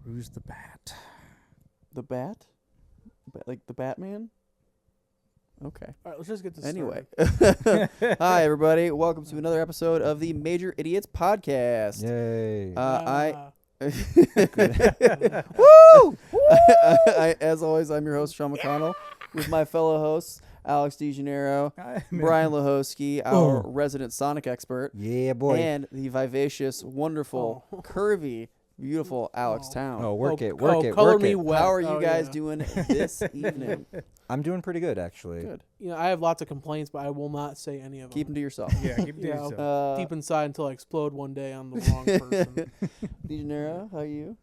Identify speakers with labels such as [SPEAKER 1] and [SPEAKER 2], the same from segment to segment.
[SPEAKER 1] Who's the bat?
[SPEAKER 2] The Bat? Like the Batman? Okay.
[SPEAKER 3] All right, let's just get this
[SPEAKER 2] Anyway.
[SPEAKER 3] started.
[SPEAKER 2] Hi, everybody. Welcome to another episode of the Major Idiots Podcast.
[SPEAKER 4] Yay.
[SPEAKER 2] Woo! As always, I'm your host, Sean McConnell, with my fellow hosts, Alex DeGennaro, Brian Lahosky, our resident Sonic expert,
[SPEAKER 4] Yeah, boy.
[SPEAKER 2] and the vivacious, wonderful, curvy, beautiful Alex Town.
[SPEAKER 4] Work it.
[SPEAKER 3] Color me wet.
[SPEAKER 2] How are you guys
[SPEAKER 3] yeah.
[SPEAKER 2] doing this evening?
[SPEAKER 4] I'm doing pretty good, actually.
[SPEAKER 2] Good.
[SPEAKER 3] You know, I have lots of complaints, but I will not say any of them.
[SPEAKER 2] Keep them to yourself.
[SPEAKER 1] Yeah, keep it to
[SPEAKER 3] Yeah,
[SPEAKER 1] yourself.
[SPEAKER 3] Deep inside until I explode one day on the wrong person.
[SPEAKER 2] DeGennaro, how are you?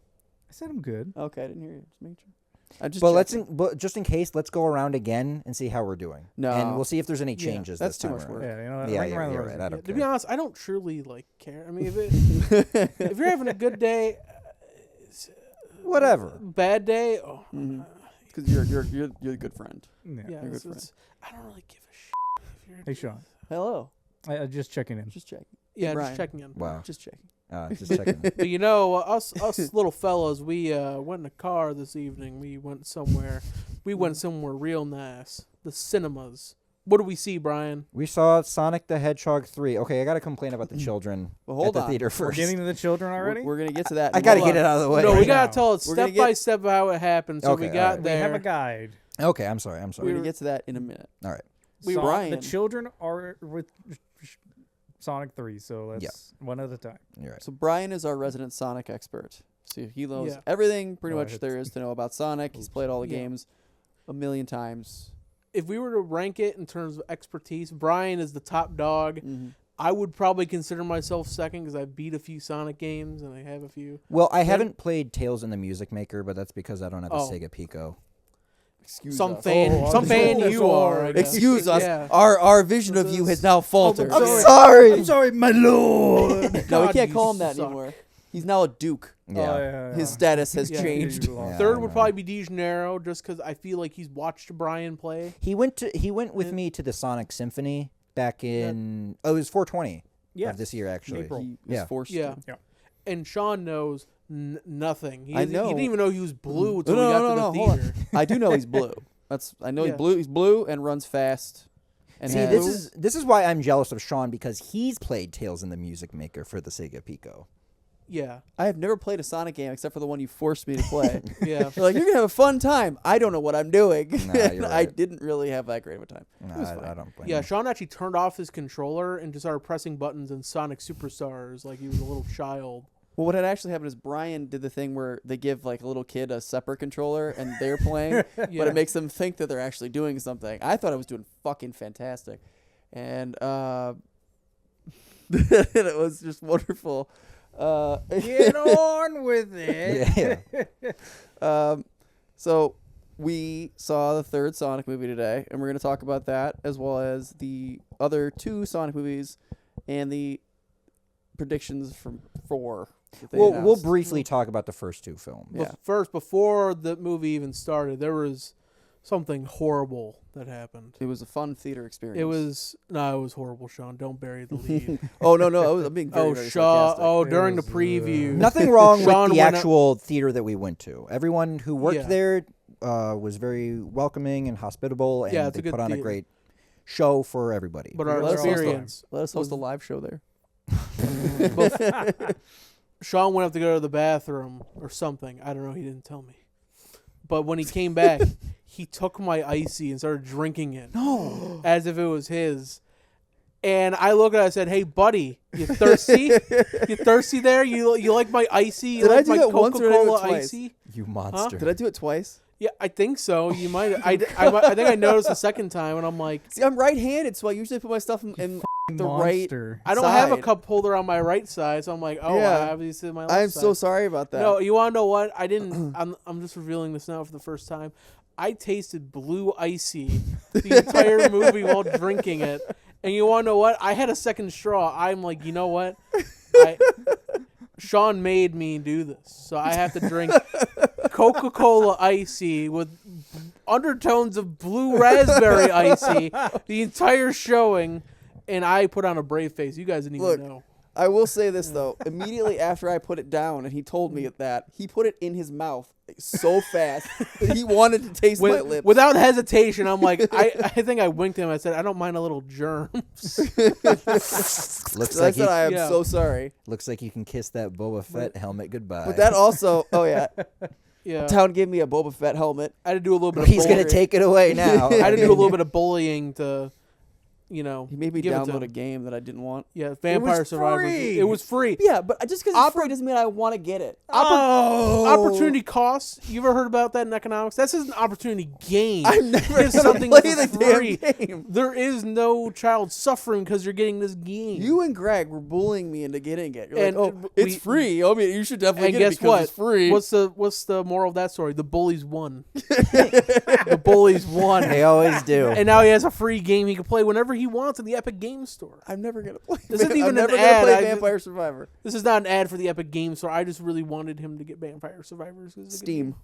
[SPEAKER 1] I said I'm good.
[SPEAKER 2] Okay, I didn't hear you. Just making sure. I'm just
[SPEAKER 4] But
[SPEAKER 2] checking.
[SPEAKER 4] just in case, let's go around again and see how we're doing.
[SPEAKER 2] No.
[SPEAKER 4] And we'll see if there's any changes.
[SPEAKER 2] That's
[SPEAKER 4] this
[SPEAKER 2] too
[SPEAKER 4] time
[SPEAKER 2] much
[SPEAKER 4] around.
[SPEAKER 2] work.
[SPEAKER 1] Yeah, you know what?
[SPEAKER 4] Yeah,
[SPEAKER 1] ring around the
[SPEAKER 4] right.
[SPEAKER 1] rosy.
[SPEAKER 4] I don't
[SPEAKER 3] To
[SPEAKER 4] care.
[SPEAKER 3] be honest, I don't truly care. I mean, if you're having a good day,
[SPEAKER 4] Whatever.
[SPEAKER 3] bad day,
[SPEAKER 2] Because you're a good friend.
[SPEAKER 1] Yeah.
[SPEAKER 3] yeah,
[SPEAKER 2] You're a good
[SPEAKER 3] I don't really give a shit. If you're
[SPEAKER 1] Hey, Sean.
[SPEAKER 2] Hello.
[SPEAKER 1] I just checking in.
[SPEAKER 2] Just checking.
[SPEAKER 3] Yeah,
[SPEAKER 2] Brian.
[SPEAKER 3] just checking in.
[SPEAKER 4] Wow.
[SPEAKER 2] Just checking.
[SPEAKER 4] Just checking.
[SPEAKER 3] But you know, us little fellas, we went in a car this evening. We went somewhere. We went somewhere real nice. The cinemas. What do we see, Brian?
[SPEAKER 4] We saw Sonic the Hedgehog 3. Okay, I got to complain about the children
[SPEAKER 2] Well, hold
[SPEAKER 4] at the
[SPEAKER 2] on.
[SPEAKER 4] theater
[SPEAKER 1] We're
[SPEAKER 4] first.
[SPEAKER 1] getting to the children already?
[SPEAKER 2] We're going to get to that.
[SPEAKER 4] I got to
[SPEAKER 2] Hold
[SPEAKER 4] get it
[SPEAKER 2] on.
[SPEAKER 4] out of the way.
[SPEAKER 3] No, we
[SPEAKER 1] right
[SPEAKER 3] gotta
[SPEAKER 1] now.
[SPEAKER 3] tell it
[SPEAKER 2] We're gonna
[SPEAKER 3] step by step how it happened. So
[SPEAKER 4] Okay,
[SPEAKER 3] we got
[SPEAKER 4] alright.
[SPEAKER 1] We
[SPEAKER 3] there.
[SPEAKER 1] have a guide.
[SPEAKER 4] Okay, I'm sorry.
[SPEAKER 2] We're
[SPEAKER 3] We
[SPEAKER 2] going
[SPEAKER 3] were-
[SPEAKER 2] to get to that in a minute.
[SPEAKER 4] All right.
[SPEAKER 3] We-
[SPEAKER 2] Brian.
[SPEAKER 1] The children are with Sonic 3, so let's one at a time.
[SPEAKER 4] You're right.
[SPEAKER 2] So Brian is our resident Sonic expert. So he knows
[SPEAKER 3] Yeah.
[SPEAKER 2] everything pretty
[SPEAKER 1] Oh, I
[SPEAKER 2] much
[SPEAKER 1] hit-
[SPEAKER 2] there is to know about Sonic. He's played all the
[SPEAKER 3] Yeah.
[SPEAKER 2] games a million times.
[SPEAKER 3] If we were to rank it in terms of expertise, Brian is the top dog.
[SPEAKER 2] Mm-hmm.
[SPEAKER 3] I would probably consider myself second because I beat a few Sonic games and I have a few.
[SPEAKER 4] Well, I haven't played Tales in the Music Maker, but that's because I don't have a
[SPEAKER 3] Oh.
[SPEAKER 4] Sega Pico.
[SPEAKER 2] Excuse
[SPEAKER 3] Some
[SPEAKER 2] us.
[SPEAKER 3] fan,
[SPEAKER 1] Oh,
[SPEAKER 3] some
[SPEAKER 1] I'm
[SPEAKER 3] fan
[SPEAKER 1] so
[SPEAKER 3] you are. I
[SPEAKER 1] sorry.
[SPEAKER 3] guess.
[SPEAKER 2] Excuse us.
[SPEAKER 3] Yeah.
[SPEAKER 2] Our vision of you has now faltered.
[SPEAKER 3] I'm
[SPEAKER 1] sorry.
[SPEAKER 4] sorry.
[SPEAKER 1] I'm sorry, my lord.
[SPEAKER 2] No, we
[SPEAKER 3] God,
[SPEAKER 2] can't
[SPEAKER 3] you
[SPEAKER 2] call him that
[SPEAKER 3] suck.
[SPEAKER 2] anymore. He's now a duke.
[SPEAKER 4] Yeah.
[SPEAKER 2] His status has
[SPEAKER 3] Yeah.
[SPEAKER 2] changed.
[SPEAKER 4] Yeah,
[SPEAKER 3] Third
[SPEAKER 4] I
[SPEAKER 3] would
[SPEAKER 4] know.
[SPEAKER 3] probably be DeGennaro, just because I feel like he's watched Brian play.
[SPEAKER 4] He went with me to the Sonic Symphony back in it was 420 of this year actually.
[SPEAKER 1] April.
[SPEAKER 2] He was
[SPEAKER 4] Yeah.
[SPEAKER 2] forced
[SPEAKER 3] Yeah.
[SPEAKER 2] to.
[SPEAKER 3] And Sean knows nothing. He
[SPEAKER 2] I
[SPEAKER 3] He
[SPEAKER 2] know.
[SPEAKER 3] didn't even know he was blue until
[SPEAKER 2] No,
[SPEAKER 3] we got
[SPEAKER 2] no,
[SPEAKER 3] to
[SPEAKER 2] no,
[SPEAKER 3] the
[SPEAKER 2] hold on.
[SPEAKER 3] theater.
[SPEAKER 2] I do know he's blue. I know
[SPEAKER 3] Yeah.
[SPEAKER 2] he's blue. He's blue and runs fast. And
[SPEAKER 4] See,
[SPEAKER 2] has,
[SPEAKER 4] this is why I'm jealous of Sean because he's played Tales in the Music Maker for the Sega Pico.
[SPEAKER 3] Yeah.
[SPEAKER 2] I have never played a Sonic game except for the one you forced me to play.
[SPEAKER 3] Yeah.
[SPEAKER 2] You're like, you're gonna have a fun time. I don't know what I'm doing.
[SPEAKER 4] Nah, you're
[SPEAKER 2] I
[SPEAKER 4] right.
[SPEAKER 2] didn't really have that great of a time.
[SPEAKER 4] No,
[SPEAKER 2] It was fine.
[SPEAKER 4] I don't blame
[SPEAKER 3] Yeah,
[SPEAKER 4] him.
[SPEAKER 3] Sean actually turned off his controller and just started pressing buttons in Sonic Superstars like he was a little child.
[SPEAKER 2] Well, what had actually happened is Brian did the thing where they give like a little kid a separate controller and they're playing, but
[SPEAKER 3] Yeah.
[SPEAKER 2] it makes them think that they're actually doing something. I thought I was doing fucking fantastic, and it was just wonderful.
[SPEAKER 1] Get on with it.
[SPEAKER 4] Yeah.
[SPEAKER 2] So we saw the third Sonic movie today, and we're going to talk about that as well as the other two Sonic movies and the predictions from 4. that they
[SPEAKER 4] We'll
[SPEAKER 2] announced.
[SPEAKER 4] briefly talk about the first two films.
[SPEAKER 2] Yeah.
[SPEAKER 3] First, before the movie even started, there was something horrible that happened.
[SPEAKER 2] It was a fun theater experience.
[SPEAKER 3] It was horrible, Sean. Don't bury the lead.
[SPEAKER 2] Oh no, I'm being very,
[SPEAKER 3] Oh,
[SPEAKER 2] very
[SPEAKER 3] Shaw.
[SPEAKER 2] sarcastic.
[SPEAKER 3] Oh,
[SPEAKER 1] It
[SPEAKER 3] during the
[SPEAKER 1] was,
[SPEAKER 3] preview.
[SPEAKER 4] Nothing wrong
[SPEAKER 3] Sean
[SPEAKER 4] with the
[SPEAKER 3] went up-
[SPEAKER 4] actual theater that we went to. Everyone who worked
[SPEAKER 3] Yeah.
[SPEAKER 4] there was very welcoming and hospitable, and
[SPEAKER 3] Yeah, it's a
[SPEAKER 4] they
[SPEAKER 3] good
[SPEAKER 4] put on a
[SPEAKER 3] theater.
[SPEAKER 4] great show for everybody.
[SPEAKER 3] But our
[SPEAKER 2] Let us host
[SPEAKER 3] experience.
[SPEAKER 2] Let us host a live show there.
[SPEAKER 3] Sean went up to go to the bathroom or something. I don't know. He didn't tell me. But when he came back, he took my icy and started drinking it.
[SPEAKER 2] No.
[SPEAKER 3] As if it was his. And I looked at it, I said, "Hey, buddy, you thirsty? You thirsty there? You like my icy? You
[SPEAKER 2] Did I
[SPEAKER 3] like
[SPEAKER 2] do
[SPEAKER 3] my
[SPEAKER 2] that once or did I do it
[SPEAKER 3] Coca-Cola
[SPEAKER 2] twice?
[SPEAKER 3] icy?"
[SPEAKER 4] You monster.
[SPEAKER 2] Did I do it twice?
[SPEAKER 3] Yeah, I think so. You might. I think I noticed the second time, and I'm like,
[SPEAKER 2] See, I'm right-handed, so I usually put my stuff in the right.
[SPEAKER 1] Monster.
[SPEAKER 3] I don't have a
[SPEAKER 2] Side.
[SPEAKER 3] cup holder on my right side, so I'm like, oh,
[SPEAKER 2] Yeah.
[SPEAKER 3] I obviously my left
[SPEAKER 2] I'm
[SPEAKER 3] side.
[SPEAKER 2] so sorry about that.
[SPEAKER 3] No, you want to know what? I didn't. I'm just revealing this now for the first time. I tasted blue icy the entire movie while drinking it, and you want to know what? I had a second straw. I'm like, you know what? Sean made me do this, so I have to drink Coca-Cola icy with undertones of blue raspberry icy the entire showing, and I put on a brave face. You guys didn't even
[SPEAKER 2] Look,
[SPEAKER 3] know.
[SPEAKER 2] I will say this though. Immediately after I put it down and he told me that, he put it in his mouth so fast that he wanted to taste my lips.
[SPEAKER 3] Without hesitation, I'm like, I think I winked at him. I said, I don't mind a little germs.
[SPEAKER 4] Looks
[SPEAKER 2] I
[SPEAKER 4] like
[SPEAKER 2] said, I am
[SPEAKER 3] Yeah.
[SPEAKER 2] so sorry.
[SPEAKER 4] looks like you can kiss that Boba Fett helmet goodbye.
[SPEAKER 2] But that also, oh yeah,
[SPEAKER 3] Yeah.
[SPEAKER 2] Town gave me a Boba Fett helmet.
[SPEAKER 3] I had to do a little bit of
[SPEAKER 4] He's gonna
[SPEAKER 3] bullying.
[SPEAKER 4] take it away now.
[SPEAKER 3] I had to do a little bit of bullying to, you know.
[SPEAKER 2] He made me
[SPEAKER 3] give it to
[SPEAKER 2] download
[SPEAKER 3] him.
[SPEAKER 2] a game that I didn't want.
[SPEAKER 3] Yeah, Vampire Survivors.
[SPEAKER 4] free.
[SPEAKER 3] It was free.
[SPEAKER 2] Yeah, but just because it's free doesn't mean I want to get it.
[SPEAKER 3] Opportunity cost. You ever heard about that in economics? That's just an opportunity gain.
[SPEAKER 2] I'm never
[SPEAKER 3] It's
[SPEAKER 2] gonna
[SPEAKER 3] something
[SPEAKER 2] play
[SPEAKER 3] for
[SPEAKER 2] the
[SPEAKER 3] free.
[SPEAKER 2] damn game.
[SPEAKER 3] There is no child suffering because you're getting this game.
[SPEAKER 2] You and Greg were bullying me into getting it. You're
[SPEAKER 3] And
[SPEAKER 2] like, oh, it's
[SPEAKER 3] we-
[SPEAKER 2] free. I mean, you should definitely
[SPEAKER 3] and
[SPEAKER 2] get it
[SPEAKER 3] guess
[SPEAKER 2] because
[SPEAKER 3] what?
[SPEAKER 2] it's free.
[SPEAKER 3] What's the moral of that story? The bullies won. The bullies won.
[SPEAKER 4] They always do.
[SPEAKER 3] And now he has a free game he can play whenever he wants in the Epic Games Store.
[SPEAKER 2] I'm never gonna play.
[SPEAKER 3] This isn't even
[SPEAKER 2] I'm never
[SPEAKER 3] an
[SPEAKER 2] gonna
[SPEAKER 3] ad.
[SPEAKER 2] play
[SPEAKER 3] I-
[SPEAKER 2] Vampire Survivor.
[SPEAKER 3] This is not an ad for the Epic Games Store. I just really wanted him to get Vampire Survivors. 'Cause it's a good
[SPEAKER 2] Steam.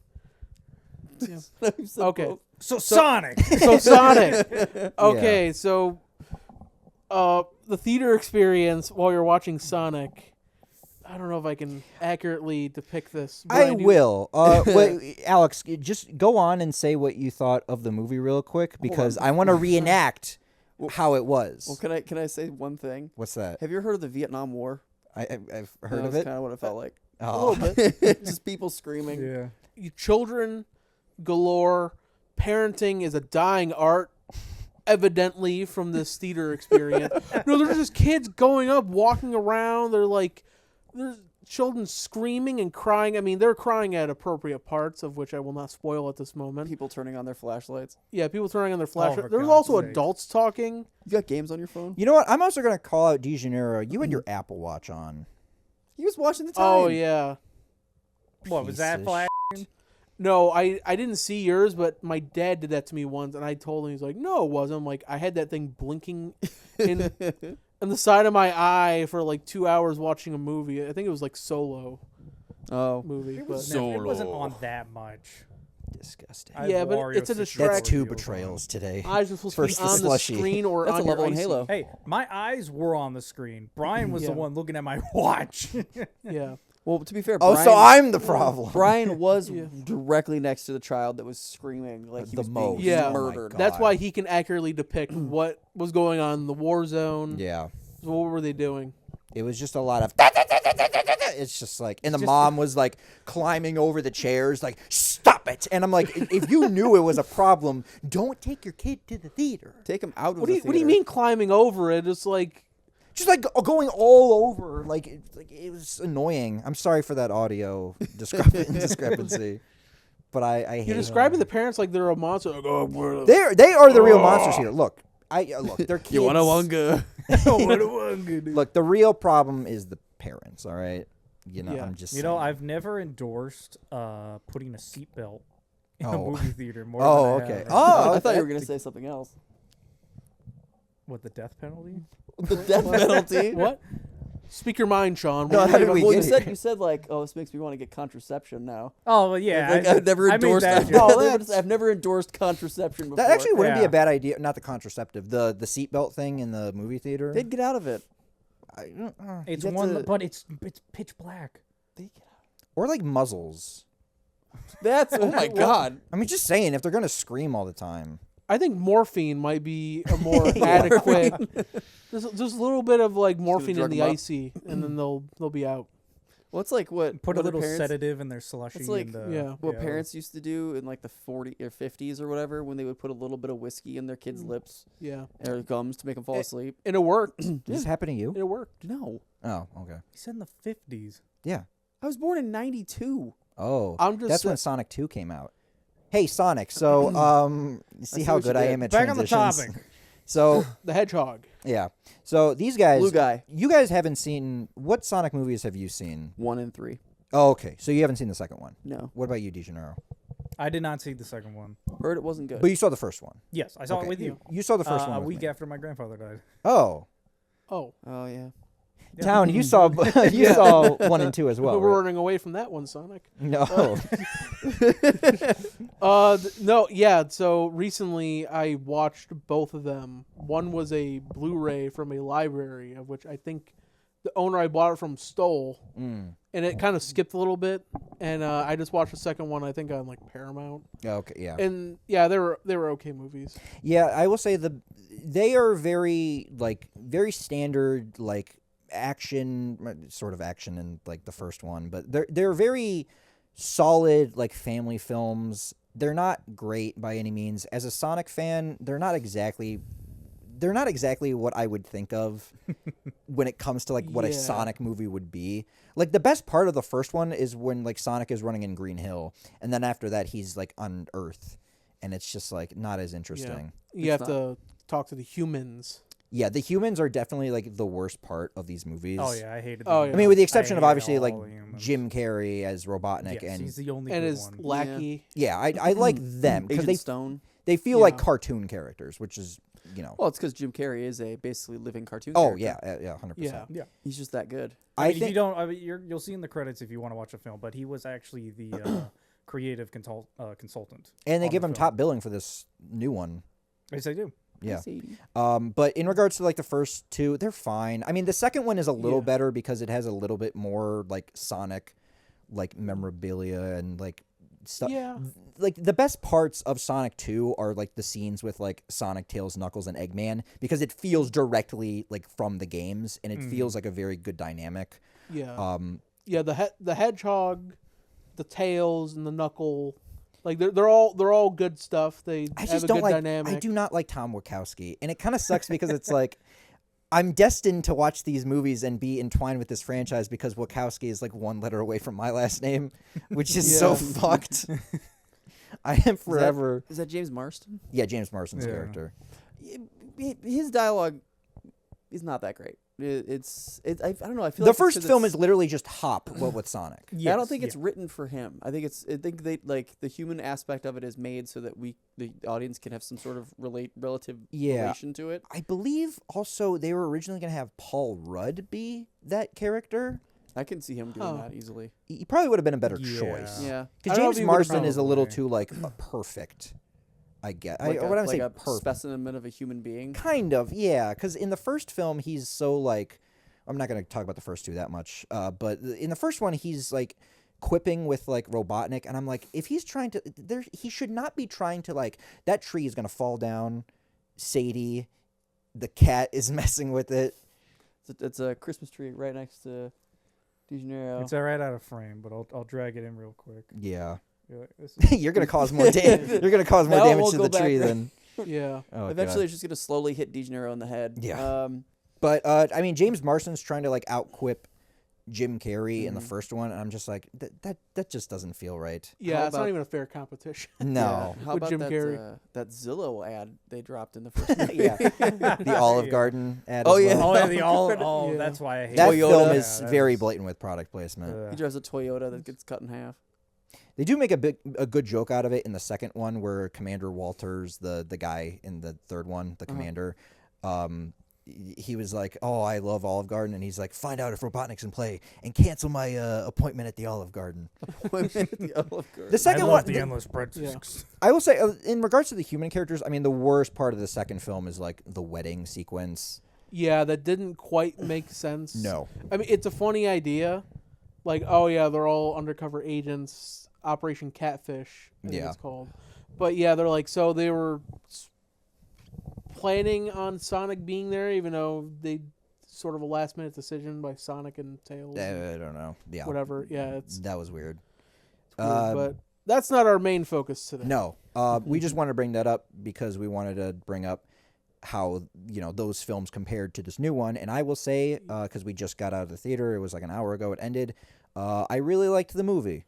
[SPEAKER 3] game.
[SPEAKER 2] I've said
[SPEAKER 3] Okay.
[SPEAKER 2] both.
[SPEAKER 1] So Sonic.
[SPEAKER 3] So Sonic. Okay, so the theater experience while you're watching Sonic. I don't know if I can accurately depict this.
[SPEAKER 4] I
[SPEAKER 3] Brian, do you-
[SPEAKER 4] will. Wait, Alex, just go on and say what you thought of the movie real quick because I want to reenact how it was.
[SPEAKER 2] Well, can I say one thing?
[SPEAKER 4] What's that?
[SPEAKER 2] Have you ever heard of the Vietnam War?
[SPEAKER 4] I've heard of
[SPEAKER 2] That's
[SPEAKER 4] it.
[SPEAKER 2] kind of what it felt like.
[SPEAKER 4] Oh.
[SPEAKER 2] A little bit. Just people screaming.
[SPEAKER 1] Yeah.
[SPEAKER 3] You children galore. Parenting is a dying art. Evidently, from this theater experience. No, they're just kids going up, walking around. They're like, there's children screaming and crying. I mean, they're crying at appropriate parts, of which I will not spoil at this moment.
[SPEAKER 2] People turning on their flashlights.
[SPEAKER 3] Yeah, people turning on their flashlights.
[SPEAKER 1] for
[SPEAKER 3] There's
[SPEAKER 1] God's
[SPEAKER 3] also
[SPEAKER 1] sake.
[SPEAKER 3] adults talking.
[SPEAKER 2] You got games on your phone?
[SPEAKER 4] You know what? I'm also going to call out DeGeneiro. You had your Apple Watch on.
[SPEAKER 2] He was watching the time.
[SPEAKER 3] Oh yeah.
[SPEAKER 1] What was that
[SPEAKER 4] Piece of
[SPEAKER 1] flag?
[SPEAKER 3] No, I didn't see yours, but my dad did that to me once, and I told him, he's like, no, it wasn't. I'm like, I had that thing blinking in the side of my eye for like 2 hours watching a movie. I think it was like Solo
[SPEAKER 2] Oh.
[SPEAKER 3] movie.
[SPEAKER 1] It,
[SPEAKER 3] But
[SPEAKER 1] was never, it wasn't on that much.
[SPEAKER 4] Disgusting.
[SPEAKER 1] I
[SPEAKER 3] Yeah,
[SPEAKER 1] have
[SPEAKER 3] but
[SPEAKER 1] Wario
[SPEAKER 3] it's a
[SPEAKER 1] 64
[SPEAKER 3] distraction.
[SPEAKER 4] That's two
[SPEAKER 1] videos on.
[SPEAKER 4] betrayals today.
[SPEAKER 3] eyes were supposed to
[SPEAKER 4] First
[SPEAKER 3] be
[SPEAKER 4] the
[SPEAKER 3] on the
[SPEAKER 4] slushy.
[SPEAKER 3] screen or
[SPEAKER 2] That's
[SPEAKER 3] on
[SPEAKER 2] a level
[SPEAKER 3] your
[SPEAKER 2] in
[SPEAKER 3] IC.
[SPEAKER 2] Halo.
[SPEAKER 1] Hey, my eyes were on the screen. Brian was
[SPEAKER 3] Yeah.
[SPEAKER 1] the one looking at my watch.
[SPEAKER 3] Yeah.
[SPEAKER 2] Well, to be fair,
[SPEAKER 4] Oh,
[SPEAKER 2] Brian,
[SPEAKER 4] so I'm the problem.
[SPEAKER 2] Brian was
[SPEAKER 3] Yeah.
[SPEAKER 2] directly next to the child that was screaming like he
[SPEAKER 4] The
[SPEAKER 2] was being
[SPEAKER 4] most.
[SPEAKER 3] Yeah.
[SPEAKER 2] murdered.
[SPEAKER 4] Oh my
[SPEAKER 3] That's
[SPEAKER 4] God.
[SPEAKER 3] why he can accurately depict what was going on in the war zone.
[SPEAKER 4] Yeah.
[SPEAKER 3] So what were they doing?
[SPEAKER 4] It was just a lot of. It's just like, and the mom was like climbing over the chairs, like, stop it. And I'm like, if you knew it was a problem, don't take your kid to the theater.
[SPEAKER 2] Take him out of
[SPEAKER 3] What
[SPEAKER 2] the
[SPEAKER 3] do you
[SPEAKER 2] theater.
[SPEAKER 3] mean climbing over it? It's like,
[SPEAKER 4] Just like going all over. Like it was annoying. I'm sorry for that audio discrepancy. But I hate
[SPEAKER 3] you're
[SPEAKER 4] it.
[SPEAKER 3] describing the parents like they're a monster. Like, oh, we're
[SPEAKER 4] They are the real monsters here. Look, look, they're kids.
[SPEAKER 2] You want a wonga?
[SPEAKER 4] Look, the real problem is the parents. All right, you know.
[SPEAKER 3] Yeah.
[SPEAKER 4] I'm just.
[SPEAKER 1] You know,
[SPEAKER 4] saying.
[SPEAKER 1] I've never endorsed putting a seatbelt in a
[SPEAKER 4] Oh.
[SPEAKER 1] movie theater more
[SPEAKER 4] Oh,
[SPEAKER 1] than I
[SPEAKER 4] okay.
[SPEAKER 1] have.
[SPEAKER 4] Oh,
[SPEAKER 2] I thought
[SPEAKER 4] okay.
[SPEAKER 2] you were gonna say something else.
[SPEAKER 1] What, the death penalty?
[SPEAKER 2] The death penalty.
[SPEAKER 3] what? Speak your mind, Sean.
[SPEAKER 4] No,
[SPEAKER 3] What
[SPEAKER 4] how
[SPEAKER 3] do
[SPEAKER 4] did
[SPEAKER 3] you-
[SPEAKER 4] we
[SPEAKER 2] Well,
[SPEAKER 4] get
[SPEAKER 2] you
[SPEAKER 4] here?
[SPEAKER 2] said like, oh, this makes me want to get contraception now.
[SPEAKER 1] Oh, well, yeah.
[SPEAKER 2] Like, I've never
[SPEAKER 1] I made
[SPEAKER 2] endorsed.
[SPEAKER 1] that
[SPEAKER 2] I've,
[SPEAKER 1] joke.
[SPEAKER 2] never, I've never endorsed contraception before.
[SPEAKER 4] That actually wouldn't be
[SPEAKER 1] Yeah.
[SPEAKER 4] a bad idea. Not the contraceptive. The seatbelt thing in the movie theater.
[SPEAKER 2] They'd get out of it.
[SPEAKER 1] It's
[SPEAKER 2] You have
[SPEAKER 1] one,
[SPEAKER 2] to-
[SPEAKER 1] but it's pitch black.
[SPEAKER 4] Or like muzzles.
[SPEAKER 2] That's oh my god.
[SPEAKER 4] I mean, just saying, if they're gonna scream all the time.
[SPEAKER 3] I think morphine might be a more adequate. There's a little bit of like morphine in
[SPEAKER 2] drug
[SPEAKER 3] the
[SPEAKER 2] 'em up.
[SPEAKER 3] icy, and then they'll be out.
[SPEAKER 2] Well, it's like what
[SPEAKER 1] Put a
[SPEAKER 2] what
[SPEAKER 1] little
[SPEAKER 2] parents,
[SPEAKER 1] sedative in their slushy.
[SPEAKER 2] It's like,
[SPEAKER 1] and,
[SPEAKER 3] yeah.
[SPEAKER 2] What parents used to do in like the 40s or 50s or whatever, when they would put a little bit of whiskey in their kids' lips
[SPEAKER 3] Yeah,
[SPEAKER 2] or gums to make them fall asleep.
[SPEAKER 3] and it worked.
[SPEAKER 4] Did this happen to you?
[SPEAKER 3] It worked.
[SPEAKER 2] No,
[SPEAKER 4] Oh, okay.
[SPEAKER 1] He said in the 50s.
[SPEAKER 4] Yeah.
[SPEAKER 2] I was born in '92.
[SPEAKER 4] Oh,
[SPEAKER 3] I'm just
[SPEAKER 4] that's
[SPEAKER 3] sa-
[SPEAKER 4] when Sonic 2 came out. Hey, Sonic. So, you see
[SPEAKER 2] see
[SPEAKER 4] how
[SPEAKER 2] what you
[SPEAKER 4] good I
[SPEAKER 2] did.
[SPEAKER 4] am at
[SPEAKER 1] Back on the
[SPEAKER 4] transitions.
[SPEAKER 1] topic.
[SPEAKER 4] So,
[SPEAKER 3] The Hedgehog.
[SPEAKER 4] yeah. So these guys,
[SPEAKER 2] Blue guy,
[SPEAKER 4] you guys haven't seen, what Sonic movies have you seen?
[SPEAKER 2] 1 and 3.
[SPEAKER 4] Oh, okay. So you haven't seen the second one.
[SPEAKER 2] No,
[SPEAKER 4] What about you, DeGeneiro?
[SPEAKER 1] I did not see the second one.
[SPEAKER 2] heard it wasn't good.
[SPEAKER 4] But you saw the first one.
[SPEAKER 1] Yes, I saw
[SPEAKER 4] Okay.
[SPEAKER 1] it with you.
[SPEAKER 4] You saw the first one
[SPEAKER 1] A
[SPEAKER 4] with
[SPEAKER 1] week
[SPEAKER 4] me.
[SPEAKER 1] after my grandfather died.
[SPEAKER 4] Oh.
[SPEAKER 3] Oh,
[SPEAKER 2] Oh yeah.
[SPEAKER 1] Yeah.
[SPEAKER 4] Town, you saw you saw 1 and 2 as well,
[SPEAKER 3] we're
[SPEAKER 4] right?
[SPEAKER 3] running away from that one, Sonic.
[SPEAKER 4] No.
[SPEAKER 3] No, yeah. So recently, I watched both of them. One was a Blu-ray from a library, of which I think the owner I bought it from stole,
[SPEAKER 4] Mm.
[SPEAKER 3] and it kind of skipped a little bit. And I just watched the second one, I think on like Paramount.
[SPEAKER 4] Okay, yeah.
[SPEAKER 3] And yeah, they were okay movies.
[SPEAKER 4] Yeah, I will say they are very standard like action, sort of action in like the first one, but they're very solid like family films. They're not great by any means. As a Sonic fan, they're not exactly what I would think of when it comes to like what a
[SPEAKER 3] Yeah.
[SPEAKER 4] Sonic movie would be. Like the best part of the first one is when like Sonic is running in Green Hill, and then after that he's like on Earth, and it's just like not as interesting.
[SPEAKER 3] You have to talk to the humans.
[SPEAKER 4] Yeah, the humans are definitely like the worst part of these movies.
[SPEAKER 1] Oh yeah, I hated.
[SPEAKER 3] Oh,
[SPEAKER 1] them.
[SPEAKER 3] yeah.
[SPEAKER 4] I mean, with the exception of
[SPEAKER 1] hated
[SPEAKER 4] obviously
[SPEAKER 1] all
[SPEAKER 4] like
[SPEAKER 1] the humans.
[SPEAKER 4] Jim Carrey as Robotnik,
[SPEAKER 1] Yes,
[SPEAKER 4] and
[SPEAKER 1] he's the only
[SPEAKER 3] And
[SPEAKER 1] good
[SPEAKER 3] his
[SPEAKER 1] one.
[SPEAKER 3] lackey.
[SPEAKER 4] yeah, I like them because
[SPEAKER 2] Agent Stone.
[SPEAKER 4] they feel like
[SPEAKER 3] Yeah.
[SPEAKER 4] cartoon characters, which is
[SPEAKER 2] Well, it's because Jim Carrey is a basically living cartoon.
[SPEAKER 4] oh
[SPEAKER 2] character.
[SPEAKER 4] yeah, 100%.
[SPEAKER 3] Yeah.
[SPEAKER 1] Yeah.
[SPEAKER 2] He's just that good.
[SPEAKER 1] I mean, if
[SPEAKER 4] think
[SPEAKER 1] you don't, you'll see in the credits if you want to watch a film, but he was actually the creative consultant.
[SPEAKER 4] and they
[SPEAKER 1] on
[SPEAKER 4] give
[SPEAKER 1] the
[SPEAKER 4] him
[SPEAKER 1] film.
[SPEAKER 4] top billing for this new one.
[SPEAKER 1] Yes, they do.
[SPEAKER 4] Yeah.
[SPEAKER 2] Sadie.
[SPEAKER 4] But in regards to like the first two, they're fine. I mean, the second one is a little
[SPEAKER 3] Yeah.
[SPEAKER 4] better because it has a little bit more like Sonic, like memorabilia and like stuff.
[SPEAKER 3] Yeah.
[SPEAKER 4] Like the best parts of Sonic 2 are like the scenes with like Sonic, Tails, Knuckles, and Eggman because it feels directly like from the games and it feels like a very good dynamic.
[SPEAKER 3] Yeah. Yeah, the hedgehog, the tails, and the knuckle, like they're all good stuff. They
[SPEAKER 4] I
[SPEAKER 3] have
[SPEAKER 4] just
[SPEAKER 3] a
[SPEAKER 4] don't
[SPEAKER 3] good
[SPEAKER 4] like.
[SPEAKER 3] dynamic.
[SPEAKER 4] I do not like Tom Wachowski, and it kind of sucks because it's like I'm destined to watch these movies and be entwined with this franchise because Wachowski is like one letter away from my last name, which is so
[SPEAKER 3] Yeah.
[SPEAKER 4] fucked. I am forever.
[SPEAKER 2] Is that James Marston?
[SPEAKER 4] Yeah, James Marston's
[SPEAKER 1] Yeah.
[SPEAKER 4] character.
[SPEAKER 2] His dialogue is not that great. I don't know. I feel
[SPEAKER 4] The
[SPEAKER 2] like
[SPEAKER 4] first film is literally just Hop, but with Sonic.
[SPEAKER 2] I don't think it's written for him. I think they like the human aspect of it is made so that the audience can have some sort of relative
[SPEAKER 4] Yeah.
[SPEAKER 2] relation to it.
[SPEAKER 4] I believe also they were originally going to have Paul Rudd be that character.
[SPEAKER 2] I can see him doing
[SPEAKER 3] Oh.
[SPEAKER 2] that easily.
[SPEAKER 4] He probably would have been a better
[SPEAKER 1] Yeah.
[SPEAKER 4] choice.
[SPEAKER 2] Yeah.
[SPEAKER 4] Because
[SPEAKER 3] I don't know
[SPEAKER 4] James
[SPEAKER 3] if he would've
[SPEAKER 4] Marston is a little
[SPEAKER 1] probably-
[SPEAKER 4] too like perfect. I get.
[SPEAKER 2] Like
[SPEAKER 4] What I would say
[SPEAKER 2] a
[SPEAKER 4] perfect.
[SPEAKER 2] specimen of a human being.
[SPEAKER 4] Kind of, yeah. Because in the first film, he's so like, I'm not gonna talk about the first two that much. But in the first one, he's like quipping with like Robotnik, and I'm like, if he's trying to, he should not be trying to like that tree is gonna fall down. Sadie, the cat is messing with it.
[SPEAKER 2] It's a Christmas tree right next to De Janeiro.
[SPEAKER 1] It's all right out of frame, but I'll drag it in real quick.
[SPEAKER 4] Yeah,
[SPEAKER 1] You're like, this is-
[SPEAKER 4] you're gonna cause more damage. You're gonna cause more
[SPEAKER 2] No,
[SPEAKER 4] damage
[SPEAKER 2] we'll
[SPEAKER 4] to
[SPEAKER 2] go
[SPEAKER 4] the tree
[SPEAKER 2] back.
[SPEAKER 4] then.
[SPEAKER 3] Yeah.
[SPEAKER 4] Oh,
[SPEAKER 2] Eventually,
[SPEAKER 4] God.
[SPEAKER 2] it's just gonna slowly hit De Janeiro in the head.
[SPEAKER 4] Yeah. But I mean, James Marston's trying to like outquip Jim Carrey in the first one, and I'm just like, that just doesn't feel right.
[SPEAKER 3] Yeah,
[SPEAKER 2] How
[SPEAKER 3] it's not
[SPEAKER 2] about-
[SPEAKER 3] even a fair competition.
[SPEAKER 4] No.
[SPEAKER 2] How
[SPEAKER 3] With
[SPEAKER 2] about
[SPEAKER 3] Jim
[SPEAKER 2] that
[SPEAKER 3] Carrey.
[SPEAKER 2] that Zillow ad they dropped in the first movie?
[SPEAKER 4] Yeah. The Olive
[SPEAKER 1] Yeah.
[SPEAKER 4] Garden ad.
[SPEAKER 2] Oh,
[SPEAKER 4] as
[SPEAKER 2] yeah.
[SPEAKER 4] well.
[SPEAKER 1] oh, yeah, the all. Oh,
[SPEAKER 3] Yeah.
[SPEAKER 1] that's why I hate
[SPEAKER 4] That
[SPEAKER 1] it.
[SPEAKER 2] Toyota.
[SPEAKER 4] film
[SPEAKER 2] Yeah,
[SPEAKER 4] is
[SPEAKER 1] that
[SPEAKER 4] very
[SPEAKER 1] is-
[SPEAKER 4] blatant with product placement.
[SPEAKER 2] He
[SPEAKER 1] Ugh.
[SPEAKER 2] drives a Toyota that gets cut in half.
[SPEAKER 4] They do make a good joke out of it in the second one, where Commander Walters, the guy in the third one, the commander, he was like, "Oh, I love Olive Garden," and he's like, "Find out if Robotnik's in play and cancel my appointment at the Olive Garden."
[SPEAKER 2] The Olive Garden.
[SPEAKER 4] The
[SPEAKER 1] I
[SPEAKER 4] second
[SPEAKER 1] love
[SPEAKER 4] one,
[SPEAKER 1] the endless breadsticks.
[SPEAKER 4] I will say, in regards to the human characters, I mean, the worst part of the second film is like the wedding sequence.
[SPEAKER 3] Yeah, that didn't quite make sense.
[SPEAKER 4] No.
[SPEAKER 3] I mean, it's a funny idea. Like, oh yeah, they're all undercover agents, Operation Catfish, I think
[SPEAKER 4] Yeah.
[SPEAKER 3] it's called. But yeah, they're like, so they were planning on Sonic being there, even though they sort of a last minute decision by Sonic and Tails.
[SPEAKER 4] I don't know. Yeah,
[SPEAKER 3] Whatever. Yeah, it's
[SPEAKER 4] that was weird.
[SPEAKER 3] weird, but that's not our main focus today.
[SPEAKER 4] No, we just wanted to bring that up because we wanted to bring up how those films compared to this new one. And I will say, because we just got out of the theater, it was like an hour ago. It ended. I really liked the movie.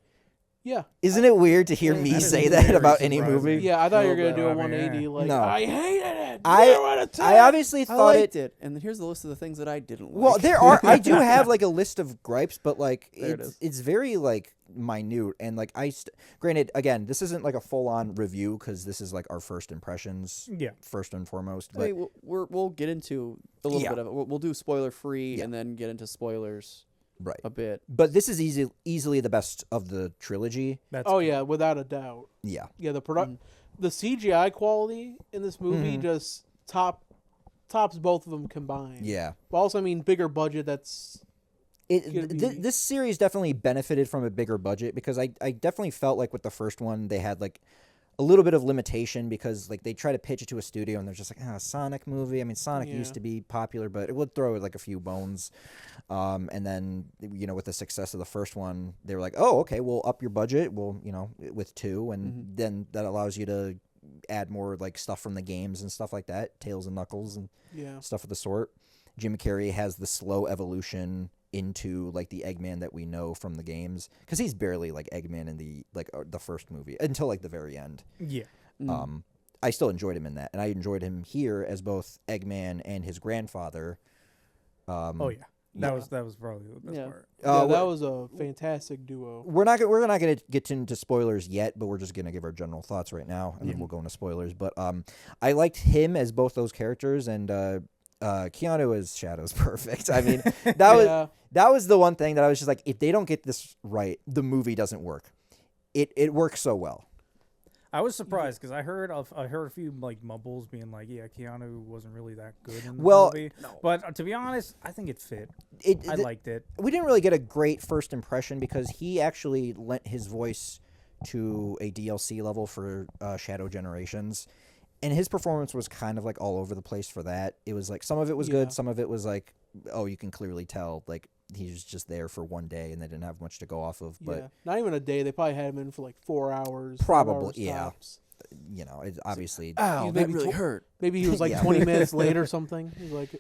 [SPEAKER 3] Yeah.
[SPEAKER 4] Isn't it weird to hear
[SPEAKER 1] That
[SPEAKER 4] me
[SPEAKER 1] is
[SPEAKER 4] say that
[SPEAKER 1] very
[SPEAKER 4] about any
[SPEAKER 1] surprising.
[SPEAKER 4] movie?
[SPEAKER 3] Yeah, I thought you were
[SPEAKER 2] Little
[SPEAKER 3] gonna do a
[SPEAKER 1] bit. I mean,
[SPEAKER 3] 180.
[SPEAKER 1] yeah.
[SPEAKER 3] Like,
[SPEAKER 4] No.
[SPEAKER 3] I hated it.
[SPEAKER 4] I-
[SPEAKER 3] Zero out of 10.
[SPEAKER 4] I obviously
[SPEAKER 2] I
[SPEAKER 4] thought
[SPEAKER 2] liked it, and here's the list of the things that I didn't like.
[SPEAKER 4] Well, there are. I do have like a list of gripes, but like
[SPEAKER 2] There it is.
[SPEAKER 4] it's very like minute and like granted, again, this isn't like a full on review because this is like our first impressions
[SPEAKER 1] Yeah.
[SPEAKER 4] first and foremost.
[SPEAKER 2] I
[SPEAKER 4] But
[SPEAKER 2] mean, we'll get into a little
[SPEAKER 4] Yeah.
[SPEAKER 2] bit of it. We'll do spoiler free
[SPEAKER 4] Yeah.
[SPEAKER 2] and then get into spoilers
[SPEAKER 4] right,
[SPEAKER 2] a bit.
[SPEAKER 4] but this is easily the best of the trilogy.
[SPEAKER 1] That's
[SPEAKER 3] Oh yeah, without a doubt.
[SPEAKER 4] Yeah,
[SPEAKER 3] Yeah, the CGI quality in this movie just top tops both of them combined.
[SPEAKER 4] Yeah.
[SPEAKER 3] But also, I mean, bigger budget. That's
[SPEAKER 4] This series definitely benefited from a bigger budget because I definitely felt like with the first one they had like a little bit of limitation because like they try to pitch it to a studio and they're just like, Sonic movie. I mean, Sonic used to be popular, but it would throw like a few bones. And then, with the success of the first one, they were like, oh, okay, we'll up your budget. We'll, with 2. And then that allows you to add more like stuff from the games and stuff like that. Tails and Knuckles and stuff of the sort. Jim Carrey has the slow evolution into like the Eggman that we know from the games because he's barely like Eggman in the first movie until like the very end.
[SPEAKER 1] Yeah.
[SPEAKER 4] I still enjoyed him in that, and I enjoyed him here as both Eggman and his grandfather.
[SPEAKER 1] Oh yeah, that was probably the best part.
[SPEAKER 3] That was a fantastic duo.
[SPEAKER 4] We're not gonna get into spoilers yet, but we're just gonna give our general thoughts right now, and then we'll go into spoilers. But I liked him as both those characters, and Keanu as Shadow's perfect. I mean, that was the one thing that I was just like, if they don't get this right, the movie doesn't work. It works so well.
[SPEAKER 1] I was surprised because I heard a few like mumbles being like, yeah, Keanu wasn't really that good in the movie. But to be honest, I think it fit. I liked it.
[SPEAKER 4] We didn't really get a great first impression because he actually lent his voice to a DLC level for Shadow Generations. And his performance was kind of like all over the place for that. It was like some of it was good, some of it was like, oh, you can clearly tell like he was just there for one day and they didn't have much to go off of. But
[SPEAKER 3] not even a day. They probably had him in for like 4 hours.
[SPEAKER 4] Probably,
[SPEAKER 3] 5 hours tops.
[SPEAKER 4] It's obviously.
[SPEAKER 2] Ow, that really hurt.
[SPEAKER 3] Maybe he was like 20 minutes late or something. He's like,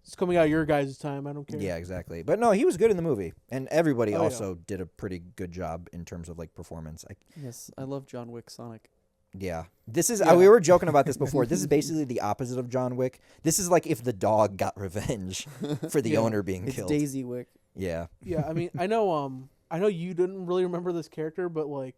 [SPEAKER 3] it's coming out your guys' time. I don't care.
[SPEAKER 4] Yeah, exactly. But no, he was good in the movie, and everybody also did a pretty good job in terms of like performance.
[SPEAKER 2] Yes, I love John Wick Sonic.
[SPEAKER 4] Yeah. This is we were joking about this before. This is basically the opposite of John Wick. This is like if the dog got revenge for the owner being killed.
[SPEAKER 2] It's Daisy Wick.
[SPEAKER 4] Yeah.
[SPEAKER 3] Yeah, I mean, I know you didn't really remember this character, but like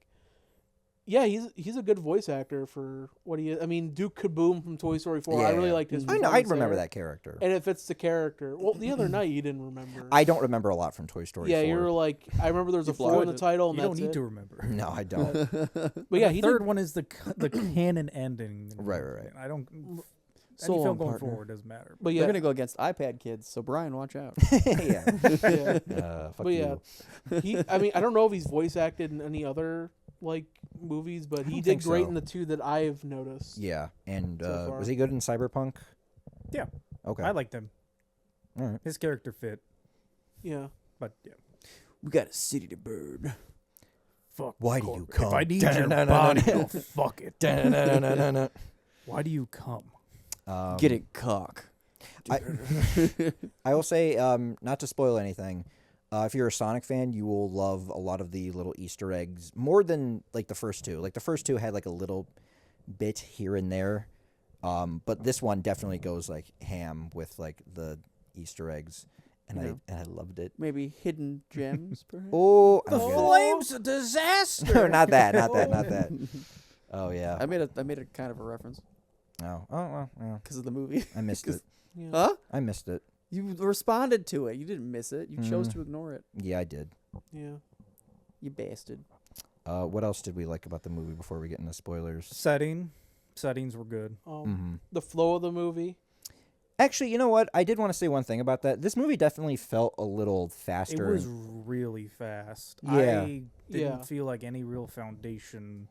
[SPEAKER 3] he's a good voice actor for what he is. I mean, Duke Kaboom from Toy Story 4.
[SPEAKER 4] Yeah,
[SPEAKER 3] I really liked his
[SPEAKER 4] I know, I remember that character.
[SPEAKER 3] And it fits the character. Well, the other night you didn't remember.
[SPEAKER 4] I don't remember a lot from Toy Story 4.
[SPEAKER 3] Yeah, you were like, I remember there was a 4 in the title. And
[SPEAKER 1] You don't need to remember.
[SPEAKER 4] No, I don't.
[SPEAKER 3] But yeah,
[SPEAKER 1] the third one is the canon ending.
[SPEAKER 4] Right.
[SPEAKER 1] I don't.
[SPEAKER 2] So
[SPEAKER 1] Any film
[SPEAKER 2] long,
[SPEAKER 1] going
[SPEAKER 2] partner.
[SPEAKER 1] forward doesn't matter.
[SPEAKER 3] But
[SPEAKER 2] They're
[SPEAKER 3] yeah,
[SPEAKER 2] gonna go against iPad kids, so Brian, watch out.
[SPEAKER 4] Yeah.
[SPEAKER 3] yeah.
[SPEAKER 4] Fuck
[SPEAKER 3] But
[SPEAKER 4] you.
[SPEAKER 3] yeah, I mean, I don't know if he's voice acted in any other like movies, but he
[SPEAKER 4] don't
[SPEAKER 3] did
[SPEAKER 4] think
[SPEAKER 3] great
[SPEAKER 4] so.
[SPEAKER 3] in the 2 that I've noticed.
[SPEAKER 4] Yeah. And
[SPEAKER 3] So far.
[SPEAKER 4] was he good in Cyberpunk?
[SPEAKER 1] Yeah.
[SPEAKER 4] Okay.
[SPEAKER 1] I liked him.
[SPEAKER 4] All right.
[SPEAKER 1] His character fit,
[SPEAKER 3] Yeah.
[SPEAKER 1] but yeah.
[SPEAKER 2] We got a city to burn.
[SPEAKER 1] Fuck.
[SPEAKER 4] Why do you
[SPEAKER 1] Corbin.
[SPEAKER 4] come?
[SPEAKER 1] If I need your body, I'll fuck it.
[SPEAKER 4] Da-na-na-na-na-na.
[SPEAKER 1] Why do you come?
[SPEAKER 2] Get it, cock.
[SPEAKER 4] I will say, not to spoil anything, if you're a Sonic fan, you will love a lot of the little Easter eggs more than like the first 2. Like the first 2 had like a little bit here and there, but this one definitely goes like ham with like the Easter eggs, and I loved it.
[SPEAKER 2] Maybe hidden gems, perhaps.
[SPEAKER 4] Oh,
[SPEAKER 1] The flame's a disaster.
[SPEAKER 4] not that. Oh yeah.
[SPEAKER 2] I made a kind of a reference
[SPEAKER 4] Oh well, yeah.
[SPEAKER 2] because of the movie.
[SPEAKER 4] I missed it.
[SPEAKER 3] Yeah.
[SPEAKER 2] Huh?
[SPEAKER 4] I missed it.
[SPEAKER 2] You responded to it. You didn't miss it. You chose to ignore it.
[SPEAKER 4] Yeah, I did.
[SPEAKER 3] Yeah.
[SPEAKER 2] You bastard.
[SPEAKER 4] What else did we like about the movie before we get into spoilers?
[SPEAKER 1] Settings were good.
[SPEAKER 3] The flow of the movie.
[SPEAKER 4] Actually, you know what? I did want to say one thing about that. This movie definitely felt a little faster.
[SPEAKER 1] It was really fast.
[SPEAKER 4] Yeah.
[SPEAKER 1] I didn't feel like any real foundation.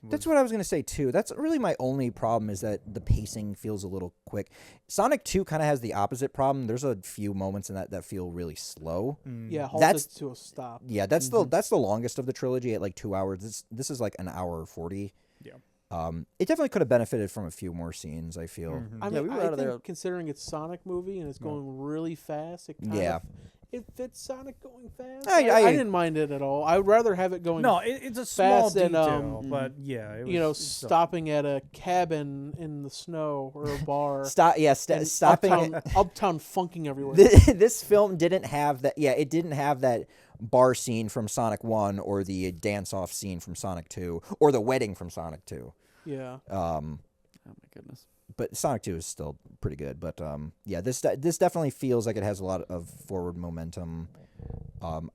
[SPEAKER 4] That's what I was going to say, too. That's really my only problem is that the pacing feels a little quick. Sonic 2 kind of has the opposite problem. There's a few moments in that feel really slow.
[SPEAKER 3] Yeah, halted
[SPEAKER 4] That's-
[SPEAKER 3] to a stop.
[SPEAKER 4] Yeah, that's the longest of the trilogy at like 2 hours. This is like an hour 40.
[SPEAKER 1] Yeah.
[SPEAKER 4] It definitely could have benefited from a few more scenes, I feel.
[SPEAKER 3] I
[SPEAKER 2] Yeah,
[SPEAKER 3] mean,
[SPEAKER 2] we were
[SPEAKER 3] I
[SPEAKER 2] out of
[SPEAKER 3] think
[SPEAKER 2] there.
[SPEAKER 3] considering it's Sonic movie and it's going really fast, it kind
[SPEAKER 4] Yeah.
[SPEAKER 3] of it fits Sonic going fast.
[SPEAKER 4] I-
[SPEAKER 3] I didn't mind it at all. I would rather have it going
[SPEAKER 1] No, it's a small
[SPEAKER 3] fast and,
[SPEAKER 1] detail, but yeah, it was,
[SPEAKER 3] stopping at a cabin in the snow or a bar.
[SPEAKER 4] Stopping.
[SPEAKER 3] Uptown funking everywhere.
[SPEAKER 4] This film didn't have that. Yeah, it didn't have that bar scene from Sonic 1 or the dance-off scene from Sonic 2 or the wedding from Sonic 2.
[SPEAKER 3] Yeah.
[SPEAKER 2] Oh my goodness.
[SPEAKER 4] But Sonic 2 is still pretty good. But yeah, this definitely feels like it has a lot of forward momentum. And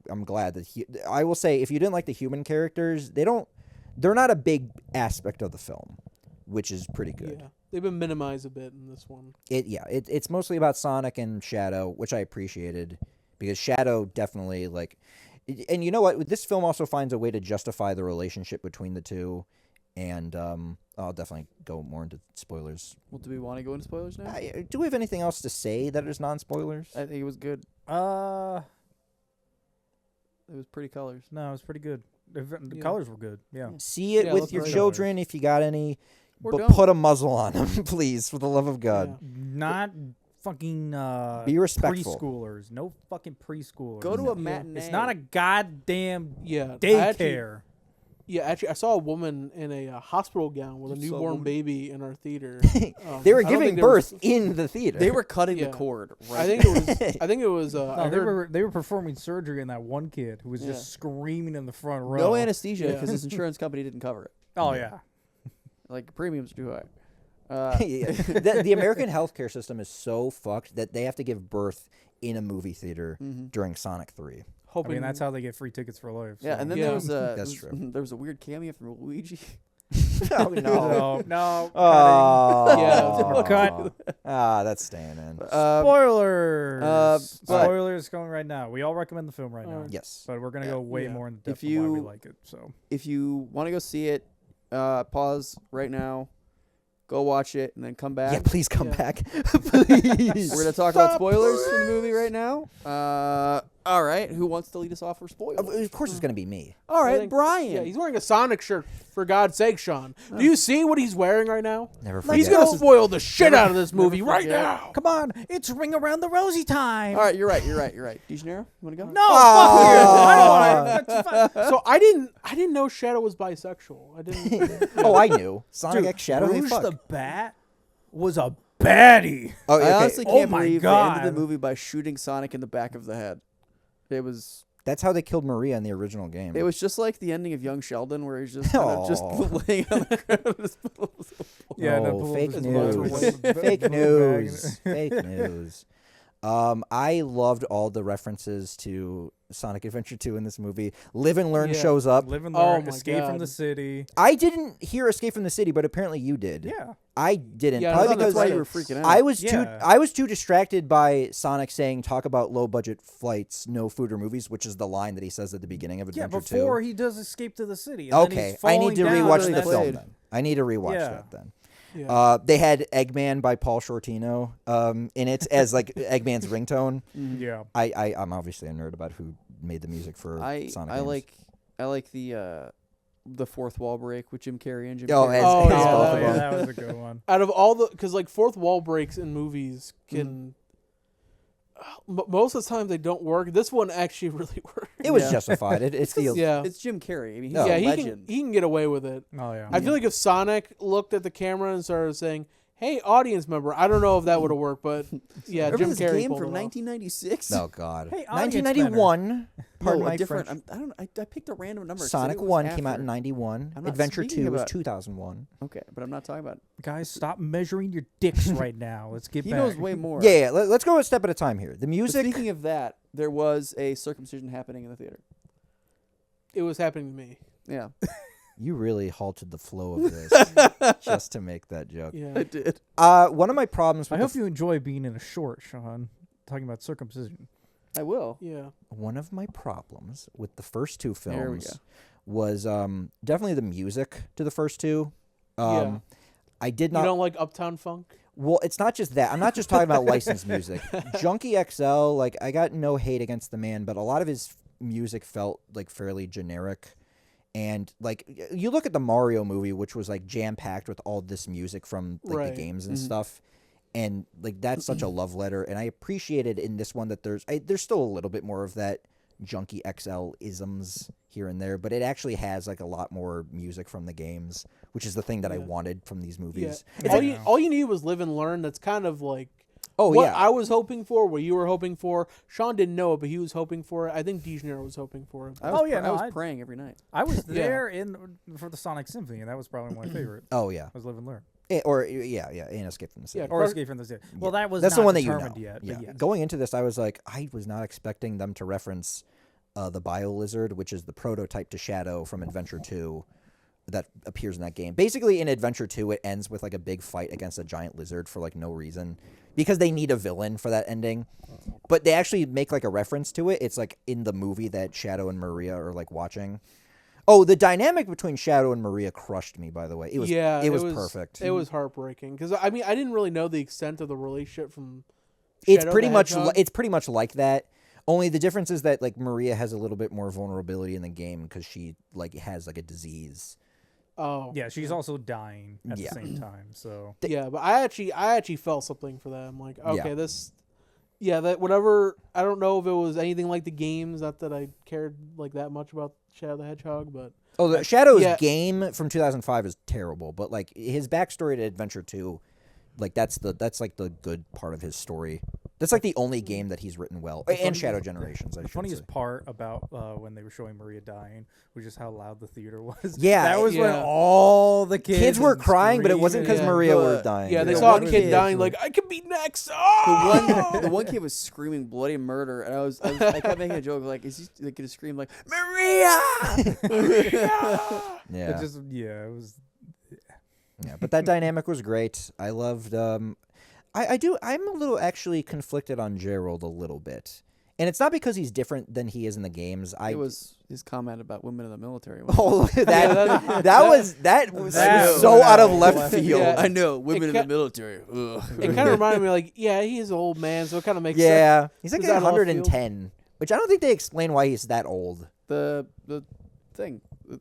[SPEAKER 4] I'm glad that I will say, if you didn't like the human characters, they're not a big aspect of the film, which is pretty good.
[SPEAKER 3] They've been minimized a bit in this one.
[SPEAKER 4] It's mostly about Sonic and Shadow, which I appreciated because Shadow definitely and you know what? This film also finds a way to justify the relationship between the two, and I'll definitely go more into spoilers.
[SPEAKER 2] Well, do we want to go into spoilers now?
[SPEAKER 4] Do we have anything else to say that is non-spoilers?
[SPEAKER 2] I think it was good. It was pretty colors.
[SPEAKER 1] No, it was pretty good. The colors were good. Yeah.
[SPEAKER 4] See it with your children if you got any, but
[SPEAKER 2] don't.
[SPEAKER 4] put a muzzle on them, please, for the love of God.
[SPEAKER 3] Yeah.
[SPEAKER 1] Not fucking
[SPEAKER 4] be respectful.
[SPEAKER 1] Preschoolers. No fucking preschoolers.
[SPEAKER 2] Go to a matinee.
[SPEAKER 1] It's not a goddamn
[SPEAKER 3] Yeah,
[SPEAKER 1] daycare.
[SPEAKER 3] Actually, I saw a woman in a hospital gown with a newborn baby in our theater.
[SPEAKER 4] They were giving birth in the theater.
[SPEAKER 2] They were cutting the cord. Right.
[SPEAKER 3] I think it was.
[SPEAKER 1] They were performing surgery on that one kid who was just screaming in the front row.
[SPEAKER 2] No anesthesia because his insurance company didn't cover it.
[SPEAKER 1] Oh yeah.
[SPEAKER 2] Like premiums are too high.
[SPEAKER 4] The American healthcare system is so fucked that they have to give birth in a movie theater during Sonic 3.
[SPEAKER 1] I mean, that's how they get free tickets for life. So.
[SPEAKER 2] Yeah, and then
[SPEAKER 4] That's true.
[SPEAKER 2] There was a weird cameo from Luigi.
[SPEAKER 4] Oh no!
[SPEAKER 1] No.
[SPEAKER 4] Oh,
[SPEAKER 1] cut.
[SPEAKER 4] That's staying in.
[SPEAKER 1] Spoilers. Spoilers going right now. We all recommend the film right now.
[SPEAKER 4] Yes,
[SPEAKER 1] but we're gonna go way more into depth
[SPEAKER 2] if
[SPEAKER 1] on why we like it. So
[SPEAKER 2] if you want to go see it, pause right now. Go watch it and then come back.
[SPEAKER 4] Yeah, please come back. Please.
[SPEAKER 2] We're going to talk about spoilers for the movie right now. All right. Who wants to lead us off for spoilers?
[SPEAKER 4] Of course it's going to be me.
[SPEAKER 2] All right, Brian.
[SPEAKER 3] Yeah, he's wearing a Sonic shirt, for God's sake, Sean. Do you see what he's wearing right now?
[SPEAKER 4] Never forget.
[SPEAKER 3] He's going to spoil the shit out of this movie right now.
[SPEAKER 1] come on, it's Ring Around the Rosie time.
[SPEAKER 2] All right, you're right. DeGeneiro, you want to go?
[SPEAKER 1] No, fuck you. I don't want to.
[SPEAKER 3] So I didn't know Shadow was bisexual. I didn't.
[SPEAKER 4] Oh, I knew. Sonic X Shadow.
[SPEAKER 1] Rouge the Bat was a baddie.
[SPEAKER 4] Oh, okay.
[SPEAKER 2] I honestly can't believe they ended the
[SPEAKER 1] God.
[SPEAKER 2] movie by shooting Sonic in the back of the head. It was.
[SPEAKER 4] That's how they killed Maria in the original game.
[SPEAKER 2] It was just like the ending of Young Sheldon, where he's just kind of just laying on the ground.
[SPEAKER 1] Yeah,
[SPEAKER 4] no, fake news. Fake news. Fake news. I loved all the references to Sonic Adventure 2 in this movie. Live and Learn shows up.
[SPEAKER 1] Live and
[SPEAKER 3] Oh
[SPEAKER 1] Learn,
[SPEAKER 3] my
[SPEAKER 1] Escape
[SPEAKER 3] God.
[SPEAKER 1] from the City.
[SPEAKER 4] I didn't hear Escape from the City, but apparently you did.
[SPEAKER 1] Yeah.
[SPEAKER 4] I didn't.
[SPEAKER 3] Yeah,
[SPEAKER 4] Probably
[SPEAKER 3] I thought
[SPEAKER 4] because
[SPEAKER 2] that's why you were freaking out.
[SPEAKER 4] I was too distracted by Sonic saying talk about low budget flights, no food or movies, which is the line that he says at the beginning of Adventure 2.
[SPEAKER 1] Before he does Escape to the City. And then
[SPEAKER 4] Okay,
[SPEAKER 1] he's
[SPEAKER 4] I need to
[SPEAKER 1] falling down
[SPEAKER 4] rewatch
[SPEAKER 1] and
[SPEAKER 4] the
[SPEAKER 1] then-
[SPEAKER 4] film then. I need to rewatch that then.
[SPEAKER 3] Yeah.
[SPEAKER 4] They had Eggman by Paul Shortino in it as like Eggman's ringtone.
[SPEAKER 1] Yeah.
[SPEAKER 4] I'm obviously a nerd about who made the music for Sonic games.
[SPEAKER 2] I like the fourth wall break with Jim Carrey and Jim
[SPEAKER 4] Oh,
[SPEAKER 2] Carrey.
[SPEAKER 4] as
[SPEAKER 3] Oh,
[SPEAKER 4] both
[SPEAKER 3] yeah,
[SPEAKER 4] of them.
[SPEAKER 1] That was a good one.
[SPEAKER 3] Out of all the, because like fourth wall breaks in movies can. Most of the time they don't work. This one actually really worked.
[SPEAKER 4] It was justified. It's the
[SPEAKER 3] Yeah.
[SPEAKER 2] It's Jim Carrey. I mean, he's
[SPEAKER 4] No.
[SPEAKER 3] Yeah,
[SPEAKER 2] a
[SPEAKER 3] he
[SPEAKER 2] legend.
[SPEAKER 3] can get away with it.
[SPEAKER 1] Oh, yeah.
[SPEAKER 3] I feel like if Sonic looked at the camera and started saying, "Hey, audience member," I don't know if that would have worked, but yeah,
[SPEAKER 2] Remember
[SPEAKER 3] Jim
[SPEAKER 2] this
[SPEAKER 3] Carrey
[SPEAKER 2] game
[SPEAKER 3] pulled
[SPEAKER 2] from
[SPEAKER 3] it off.
[SPEAKER 2] 1996?
[SPEAKER 4] Oh God.
[SPEAKER 1] Hey, audience
[SPEAKER 4] 1991. Pardon
[SPEAKER 2] No,
[SPEAKER 4] my
[SPEAKER 2] a different.
[SPEAKER 4] French.
[SPEAKER 2] I picked a random number. 'cause
[SPEAKER 4] Sonic
[SPEAKER 2] it was
[SPEAKER 4] 1 came
[SPEAKER 2] after.
[SPEAKER 4] out in 91.
[SPEAKER 2] I'm not
[SPEAKER 4] Adventure
[SPEAKER 2] speaking
[SPEAKER 4] 2 was
[SPEAKER 2] about-
[SPEAKER 4] 2001.
[SPEAKER 2] Okay, but I'm not talking about.
[SPEAKER 1] Guys, stop measuring your dicks right now. Let's get
[SPEAKER 2] He
[SPEAKER 1] back.
[SPEAKER 2] knows way more.
[SPEAKER 4] Yeah. Let's go a step at a time here. The
[SPEAKER 2] But
[SPEAKER 4] music.
[SPEAKER 2] speaking of that, there was a circumcision happening in the theater.
[SPEAKER 3] It was happening to me.
[SPEAKER 2] Yeah,
[SPEAKER 4] You really halted the flow of this just to make that joke.
[SPEAKER 3] Yeah.
[SPEAKER 2] I did.
[SPEAKER 4] One of my problems
[SPEAKER 1] I
[SPEAKER 4] with
[SPEAKER 1] hope you enjoy being in a short, Sean. Talking about circumcision.
[SPEAKER 2] I will.
[SPEAKER 3] Yeah.
[SPEAKER 4] one of my problems with the first two
[SPEAKER 2] There we
[SPEAKER 4] films was definitely the music to the first two.
[SPEAKER 3] Yeah.
[SPEAKER 4] I did
[SPEAKER 3] You
[SPEAKER 4] not.
[SPEAKER 3] don't like Uptown Funk?
[SPEAKER 4] Well, it's not just that. I'm not just talking about licensed music. Junkie XL, like I got no hate against the man, but a lot of his music felt like fairly generic. And like you look at the Mario movie, which was like jam packed with all this music from like the games and stuff, and like that's such a love letter. And I appreciated in this one that there's still a little bit more of that Junkie XL isms here and there, but it actually has like a lot more music from the games, which is the thing that I wanted from these movies.
[SPEAKER 3] Yeah. All you need was Live and Learn. That's kind of like
[SPEAKER 4] Oh
[SPEAKER 3] what
[SPEAKER 4] yeah,
[SPEAKER 3] I was hoping for, what you were hoping for. Sean didn't know it, but he was hoping for it. I think DeGeneiro was hoping for it.
[SPEAKER 2] I was
[SPEAKER 1] yeah,
[SPEAKER 2] I
[SPEAKER 1] no,
[SPEAKER 2] was
[SPEAKER 1] I-
[SPEAKER 2] praying every night.
[SPEAKER 1] I was there for the Sonic Symphony, and that was probably my favorite.
[SPEAKER 4] oh yeah,
[SPEAKER 1] Was Live and Learn.
[SPEAKER 4] and Escape from the City.
[SPEAKER 3] Yeah,
[SPEAKER 1] Or Escape from the City. Well, that was
[SPEAKER 4] That's
[SPEAKER 1] not
[SPEAKER 4] the one that you know.
[SPEAKER 1] determined yet.
[SPEAKER 4] Yeah.
[SPEAKER 1] But yes.
[SPEAKER 4] Going into this, I was like, I was not expecting them to reference the Bio Lizard, which is the prototype to Shadow from Adventure 2. that appears in that game. Basically, in Adventure 2, it ends with like a big fight against a giant lizard for like no reason because they need a villain for that ending. But they actually make like a reference to it. It's like in the movie that Shadow and Maria are like watching. Oh, the dynamic between Shadow and Maria crushed me, by the way. It was perfect.
[SPEAKER 3] It was heartbreaking because I mean I didn't really know the extent of the relationship from.
[SPEAKER 4] It's pretty much like that. Only the difference is that like Maria has a little bit more vulnerability in the game because she like has like a disease.
[SPEAKER 3] Oh
[SPEAKER 1] yeah, she's also dying at the same time. So
[SPEAKER 3] yeah, but I actually felt something for that. I'm like, okay, that whatever. I don't know if it was anything like the games. Not that I cared like that much about Shadow the Hedgehog, but
[SPEAKER 4] the Shadow's game from 2005 is terrible. But like his backstory to Adventure 2, like that's like the good part of his story. That's like the only game that he's written well, and Shadow Generations.
[SPEAKER 1] The funniest part about when they were showing Maria dying was just how loud the theater was.
[SPEAKER 4] Yeah,
[SPEAKER 1] that was when all the kids
[SPEAKER 4] were crying, but it wasn't because Maria was dying.
[SPEAKER 3] Yeah, they saw a kid dying, like I could be next. Oh!
[SPEAKER 2] The one kid was screaming bloody murder, and I kept making a joke like, is he like gonna scream like Maria?
[SPEAKER 3] Maria!
[SPEAKER 4] Yeah,
[SPEAKER 1] it was.
[SPEAKER 4] Yeah, but that dynamic was great. I loved. I'm a little actually conflicted on Gerald a little bit, and it's not because he's different than he is in the games.
[SPEAKER 2] It was his comment about women in the military.
[SPEAKER 4] Oh, that was so out of left field.
[SPEAKER 2] Yeah. I know women in the military. Ugh.
[SPEAKER 3] It kind of reminded me like, yeah, he is an old man, so it kind of makes sense.
[SPEAKER 4] Yeah, he's like 110, which I don't think they explain why he's that old.
[SPEAKER 2] The thing.